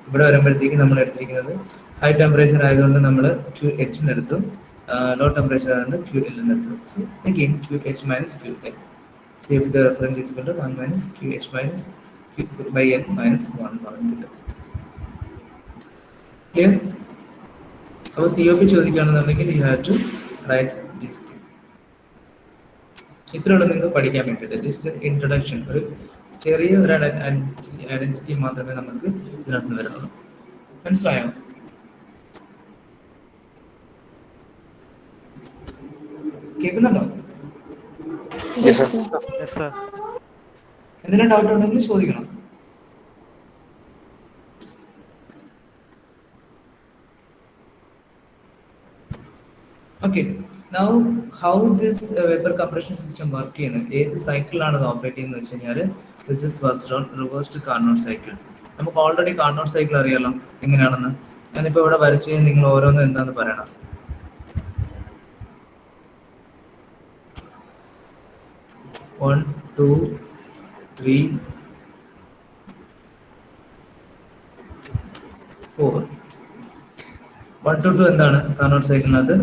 ഇവിടെ വരുമ്പോഴത്തേക്ക് നമ്മൾ എടുത്തിരിക്കുന്നത് ഹൈ ടെമ്പറേച്ചർ ആയതുകൊണ്ട് നമ്മൾ QH എന്നെടുത്തു, ലോ ടെമ്പറേച്ചർ ആയതുകൊണ്ട് QL എന്നെടുത്തു. So again QH minus QL. So if the referent is equal to 1 minus QH minus Q by N minus 1 പറഞ്ഞിട്ട് ക്ലിയർ. അപ്പോൾ COP ചോദിക്കുകയാണെന്നുണ്ടെങ്കിൽ you have to write these things. ഇത്രയുള്ള നിങ്ങൾക്ക് പഠിക്കാൻ വേണ്ടിയിട്ട് just introduction, ഒരു ചെറിയ ഒരു ഐഡന്റിറ്റി മാത്രമേ നമുക്ക് ഇതിനകത്ത് വരുന്നുള്ളൂ. മനസ്സിലായോ? കേൾക്കുന്നുണ്ടോ? എന്തെങ്കിലും ഡൗട്ട് ഉണ്ടെങ്കിൽ ചോദിക്കണം. Okay. Now how this vapour compression system work ചെയ്യുന്നത്, ഏത് സൈക്കിളാണ് ഇത് ഓപ്പറേറ്റ് ചെയ്യുന്നത് വെച്ച് കഴിഞ്ഞാൽ this is works on reversed Carnot cycle. നമുക്ക് ഓൾറെഡി കാർനോട്ട് സൈക്കിൾ അറിയാലോ എങ്ങനെയാണെന്ന്. ഞാനിപ്പോൾ ഇവിടെ വരച്ച് നിങ്ങൾ ഓരോന്നും എന്താണെന്ന് പറയണം. 1 2 3 4 1 to 2 എന്താണ് കാർനോട്ട് സൈക്കിളിനകത്ത്?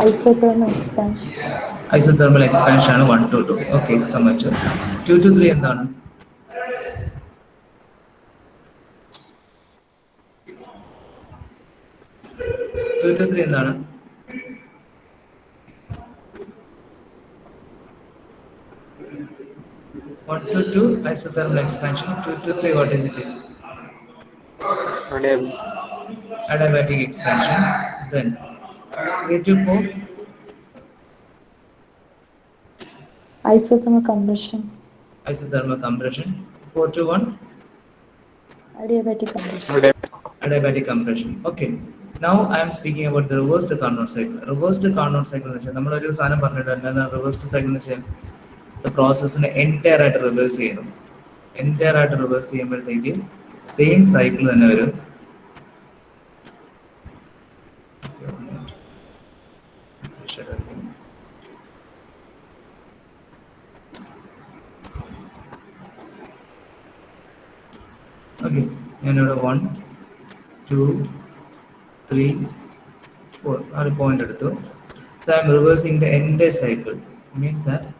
Isothermal expansion. ഐസോതെർമൽ എക്സ്പാൻഷൻ ആണ് 1 to 2. ഓക്കെ, സമ്മതിച്ചു. 2 to 3 എന്താണ്? 2 to 3 എന്താണ്? One to two isothermal expansion. 2 to 3, what is it? Is adiabatic expansion. Then 3 to 4, Isothermal compression. isothermal compression. 4 to 1, Adiabatic compression. adiabatic compression. Okay. Now I am speaking about the reversed Carnot cycle. Reversed Carnot cycle എന്ന് വെച്ചാൽ നമ്മളൊരു സാധനം പറഞ്ഞിട്ടുണ്ട്. Reversed cycle എന്ന് വെച്ചാൽ പ്രോസസ്സിനെ entire ആയിട്ട് reverse ചെയ്യുന്നു. Entire ആയിട്ട് റിവേഴ്സ് ചെയ്യുമ്പോഴത്തേക്ക് സെയിം സൈക്കിൾ തന്നെ വരും. ഓക്കെ, ഞാനിവിടെ 1 2 3 4 ആ ഒരു പോയിന്റ് എടുത്തു. So I M reversing the entire cycle. Means that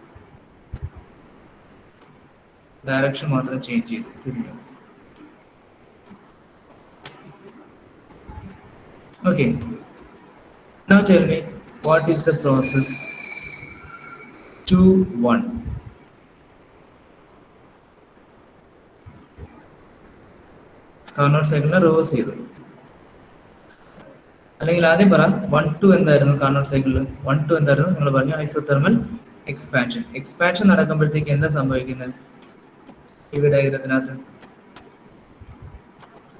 direction മാത്രം ചേഞ്ച് ചെയ്തു, തിരിഞ്ഞു. Okay, now tell me what is the process 2-1? Carnot സൈക്കിളിനെ റിവേഴ്സ് ചെയ്തു. അല്ലെങ്കിൽ ആദ്യം പറ 1-2 എന്തായിരുന്നു കാർനോട്ട് സൈക്കിളിൽ? 1-2 എന്തായിരുന്നു? നിങ്ങൾ പറഞ്ഞു ഐസോതെർമൽ എക്സ്പാൻഷൻ. എക്സ്പാൻഷൻ നടക്കുമ്പോഴത്തേക്ക് എന്താ സംഭവിക്കുന്നത്? ഈ ഡയഗ്രത്തിനകത്ത്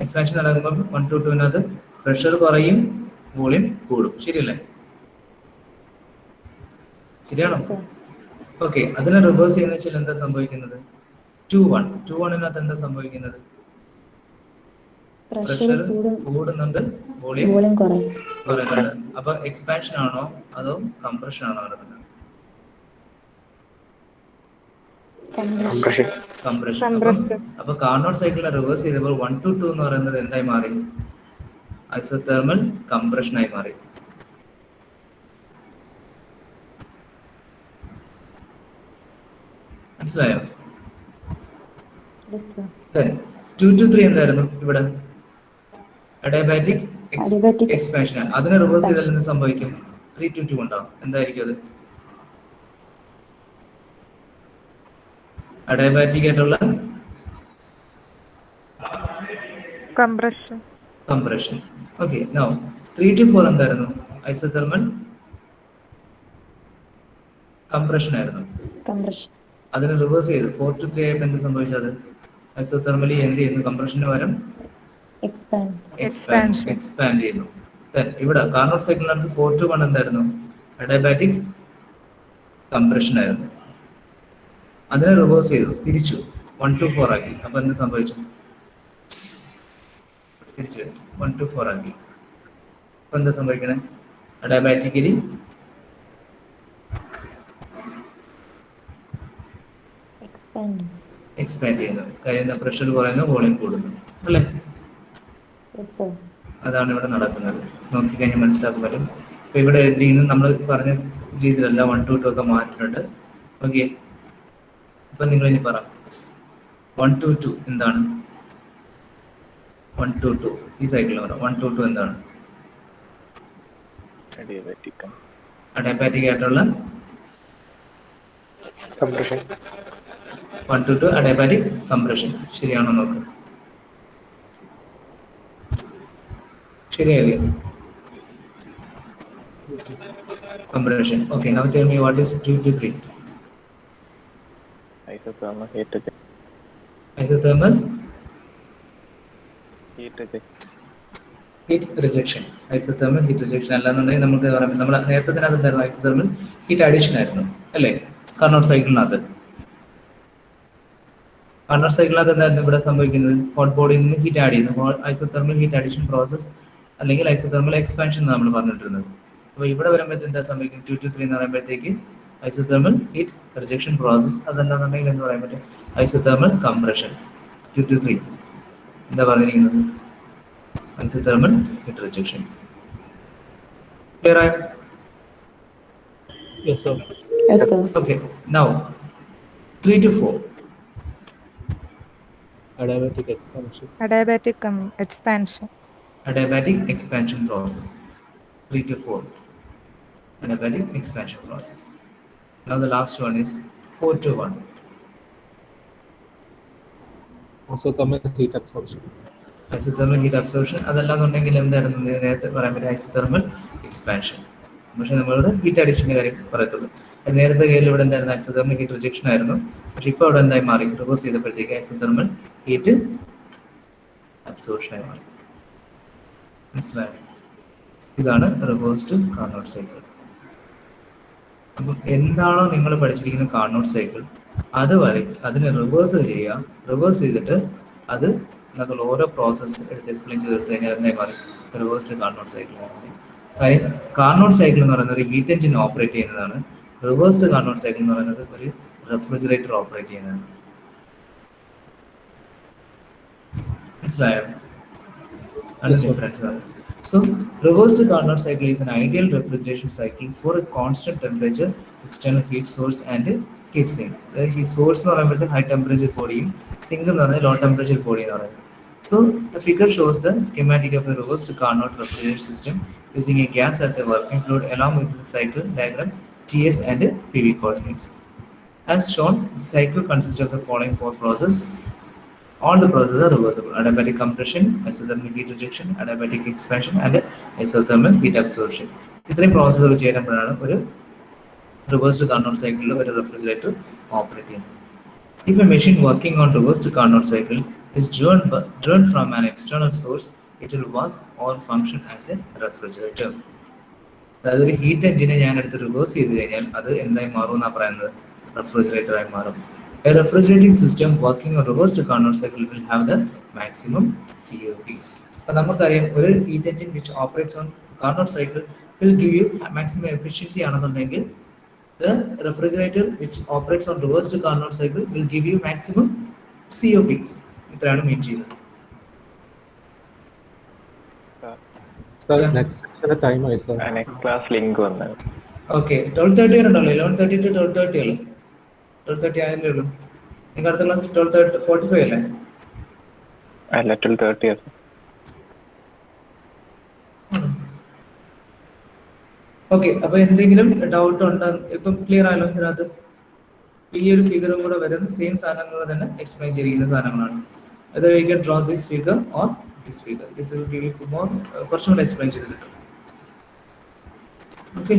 എക്സ്പാൻഷൻ നടക്കുമ്പോൾ 1 to 2-നകത്ത് പ്രഷർ കുറയും, വോളിയം കൂടും. ശരിയല്ലേ? ശരിയാണോ? ഓക്കെ, അതിനെ റിവേഴ്സ് ചെയ്യുന്ന വെച്ചാൽ എന്താ സംഭവിക്കുന്നത്? 2-1. 2-1-നകത്ത് എന്താ സംഭവിക്കുന്നത്? പ്രഷർ കൂടുന്നുണ്ട്, വോളിയം കുറയുന്നുണ്ട്. അപ്പൊ എക്സ്പാൻഷൻ ആണോ അതോ കംപ്രഷൻ ആണോ നടക്കുന്നത്? കംപ്രഷൻ. അപ്പൊ കാർനോട്ട് സൈക്കിളിനെ റിവേഴ്സ് ചെയ്തപ്പോൾ 1 to 2 എന്ന് പറയുന്നത് എന്തായി മാറി? ഐസോതെർമൽ കംപ്രഷൻ ആയി മാറി. മനസ്സിലായോ? 2 to 3 എന്തായിരുന്നു ഇവിടെ? Adiabatic expansion. അതിനെ റിവേഴ്സ് ചെയ്താൽ എന്ത് സംഭവിക്കും? 3 to 2 ഉണ്ടാവും. എന്തായിരിക്കും അത്? അഡിയാബാറ്റിക് ആയിട്ടുള്ള കംപ്രഷൻ. ഓക്കെ, നൗ 3 to 4 എന്തായിരുന്നു? ഐസോതെർമൽ കംപ്രഷൻ ആയിരുന്നു. അതിനെ റിവേഴ്സ് ചെയ്തു 4 to 3 ആയപ്പോൾ എന്ത് സംഭവിച്ചത്? ഐസോതെർമലി എന്ത് ചെയ്യുന്നു? കംപ്രഷന് പകരം എക്സ്പാൻഡ് ചെയ്യുന്നു. ഇവിടെ കാർനോട്ട് സൈക്കിളിനകത്ത് 4 to 1 എന്തായിരുന്നു? അഡിയാബാറ്റിക് കംപ്രഷൻ ആയിരുന്നു. അതിനെ റിവേഴ്സ് ചെയ്തു, തിരിച്ചു 1 to 4 ആക്കി. അപ്പൊ എന്ത് സംഭവിച്ചു? തിരിച്ചു 1 to 4 ആക്കി. അപ്പൊ എന്താ സംഭവിക്കണേ? അഡിയാബാറ്റിക്കലി എക്സ്പാൻഡ് ചെയ്യുന്നു. കഴിയുന്ന പ്രഷർ കുറയുന്നു, വോളിയം കൂടുന്നു. അല്ലേ? അതാണ് ഇവിടെ നടക്കുന്നത്. നോക്കിക്കഴിഞ്ഞാൽ മനസ്സിലാക്കാൻ പറ്റും. ഇപ്പൊ ഇവിടെ എഴുതിയിരിക്കുന്നത് നമ്മൾ പറഞ്ഞ രീതിയിലല്ല, 1 to 2 ഒക്കെ മാറ്റിട്ടുണ്ട്. ഓക്കെ, അപ്പൊ നിങ്ങൾ ഇനി പറ 1 to 2 എന്താണ്? 1 to 2 ഈ സൈക്കിളിൽ പറ 1 to 2 എന്താണ്? അഡിയാബാറ്റിക് ആയിട്ടുള്ള കംപ്രഷൻ. 1 to 2 adiabatic compression. ശരിയാണോ നോക്ക്? ശരിയല്ലേ? Compression. Okay, now tell me what is 2 to 3? Isothermal heat rejection. Isothermal heat rejection അല്ലാന്നുണ്ടെങ്കിൽ നമുക്ക് പറയാം, നമ്മൾ നേരത്തെ തന്നെ എന്തായിരുന്നു? ഐസോതെർമൽ ഹീറ്റ് അഡീഷൻ ആയിരുന്നു, അല്ലേ? കാർനോട്ട് സൈക്കിളിനകത്ത് എന്തായിരുന്നു ഇവിടെ സംഭവിക്കുന്നത്? ഹോട്ട് ബോഡിയിൽ നിന്ന് ഹീറ്റ് ആഡ് ചെയ്യുന്നു. ഐസോതെർമൽ ഹീറ്റ് അഡീഷൻ പ്രോസസ് അല്ലെങ്കിൽ ഐസോതെർമൽ എക്സ്പാൻഷൻ നമ്മൾ പറഞ്ഞിട്ടിരുന്നത്. അപ്പോൾ ഇവിടെ വരുമ്പോഴത്തേക്ക് എന്താ സംഭവിക്കും? 2 to 3 എന്ന് പറയുമ്പോഴത്തേക്ക് ഐസോതെർമൽ ഹീറ്റ് റിജക്ഷൻ പ്രോസസ്. അതല്ലാന്നുണ്ടെങ്കിൽ എന്ന് പറയാൻ പറ്റും ഐസോതെർമൽ കംപ്രഷൻ. 2 to 3 എന്താ പറഞ്ഞിരിക്കുന്നത്? Isothermal heat rejection. ക്ലിയർ ആയോ? Yes, sir. Yes, sir. Okay, now 3 to 4. Adiabatic expansion. Adiabatic expansion. Adiabatic expansion process. 3 to 4. Adiabatic expansion process. Now the last one is 4 to 1. Isothermal heat absorption. Isothermal heat absorption. അതല്ലാന്നുണ്ടെങ്കിൽ എന്തായിരുന്നു നേരത്തെ പറയാൻ പറ്റും? Isothermal expansion. പക്ഷെ നമ്മളുടെ heat അഡീഷൻ്റെ കാര്യം പറയത്തുള്ളൂ. നേരത്തെ കയ്യിൽ ഇവിടെ എന്തായിരുന്നു? ഐസോതെർമൽ ഹീറ്റ് റിജക്ഷൻ ആയിരുന്നു. പക്ഷെ ഇപ്പോൾ അവിടെ എന്തായി മാറി? റിവേഴ്സ് ചെയ്തപ്പോഴത്തേക്ക് ഐസോതെർമൽ ഹീറ്റ് അബ്സോർപ്ഷനായി മാറി. മനസ്സിലായോ? ഇതാണ് റിവേഴ്സ്ഡ് കാർനോട്ട് സൈക്കിൾ. അപ്പം എന്താണോ നിങ്ങൾ പഠിച്ചിരിക്കുന്ന കാർനോട്ട് സൈക്കിൾ അതിനെ റിവേഴ്സ് ചെയ്യുക. റിവേഴ്സ് ചെയ്തിട്ട് അത് അതിനകത്തുള്ള ഓരോ പ്രോസസ്സ് എടുത്ത് എക്സ്പ്ലെയിൻ ചെയ്തെടുത്ത് കഴിഞ്ഞാൽ എന്തായി മാറി? Reversed Carnot cycle. കാര്യം കാർനോട്ട് സൈക്കിൾ എന്ന് പറയുന്നത് ഒരു ഹീറ്റ് എഞ്ചിൻ ഓപ്പറേറ്റ് ചെയ്യുന്നതാണ്. റിവേഴ്സ്ഡ് കാർനോട്ട് സൈക്കിൾ എന്ന് പറയുന്നത് ഒരു റെഫ്രിജറേറ്റർ ഓപ്പറേറ്റ് ചെയ്യുന്നതാണ്. മനസ്സിലായോ? ഡിഫറൻസ് ആണ്. So, reversed Carnot cycle is an ideal refrigeration cycle for a constant temperature, external heat source and heat sink. The heat source എന്ന് പറയുമ്പോൾ high temperature ബോഡിയും zinc എന്ന് പറഞ്ഞാൽ low temperature ബോഡി എന്ന് പറയുന്നത്. So, the figure shows the schematic of a reversed Carnot refrigeration system using a gas as a working fluid along with the cycle diagram, TS and PV coordinates. As shown, the cycle consists of the following 4 processes. All the processes are reversible: adiabatic compression, isothermal heat rejection, adiabatic expansion and isothermal heat absorption. ഇത്രയും പ്രോസസ്സുകൾ ചെയ്യുമ്പോഴാണ് ഒരു reversed Carnot സൈക്കിളിൽ ഒരു refrigerator operate ചെയ്യുന്നത്. If a machine working on reversed Carnot cycle is driven from an external source, it will work or function as a refrigerator. അതായത് ഒരു heat എഞ്ചിനെ ഞാൻ എടുത്ത് റിവേഴ്സ് ചെയ്ത് കഴിഞ്ഞാൽ അത് എന്തായി മാറും എന്നാണ് പറയുന്നത്? റെഫ്രിജറേറ്ററായി മാറും. A refrigerating system working on reversed Carnot cycle will have the maximum COP. അപ്പോൾ നമുക്കറിയാം ഒരു heat engine which operates on Carnot cycle will give you maximum efficiency ആണെന്നുണ്ടെങ്കിൽ the refrigerator which operates on reversed Carnot cycle will give you maximum COP. ഇത്രയാണ് മീൻ ചെയ്യുന്നത്. Sir, Yeah. next section time ആയി sir. Next class link വന്നത്. Okay, 12:30 വരെ ഉണ്ടല്ലോ. 11:30 to 12:30 അല്ലേ? 12:30 ആയല്ലേ ഉള്ളൂ. നിങ്ങൾ അടുത്ത ക്ലാസ് 12:45 അല്ലേ? അല്ല 12:30. ഓക്കെ, അപ്പൊ എന്തെങ്കിലും ഡൗട്ട് ഉണ്ടോ? ഇപ്പം ക്ലിയർ ആയല്ലോ? ഇതിനകത്ത് ഈ ഒരു ഫിഗറും കൂടെ വരുന്ന സെയിം സാധനങ്ങൾ തന്നെ എക്സ്പ്ലെയിൻ ചെയ്തിരിക്കുന്ന സാധനങ്ങളാണ്. അത് you can draw this figure or this figure. This will give you more കുറച്ചും കൂടെ എക്സ്പ്ലെയിൻ ചെയ്ത് കിട്ടും. ഓക്കെ.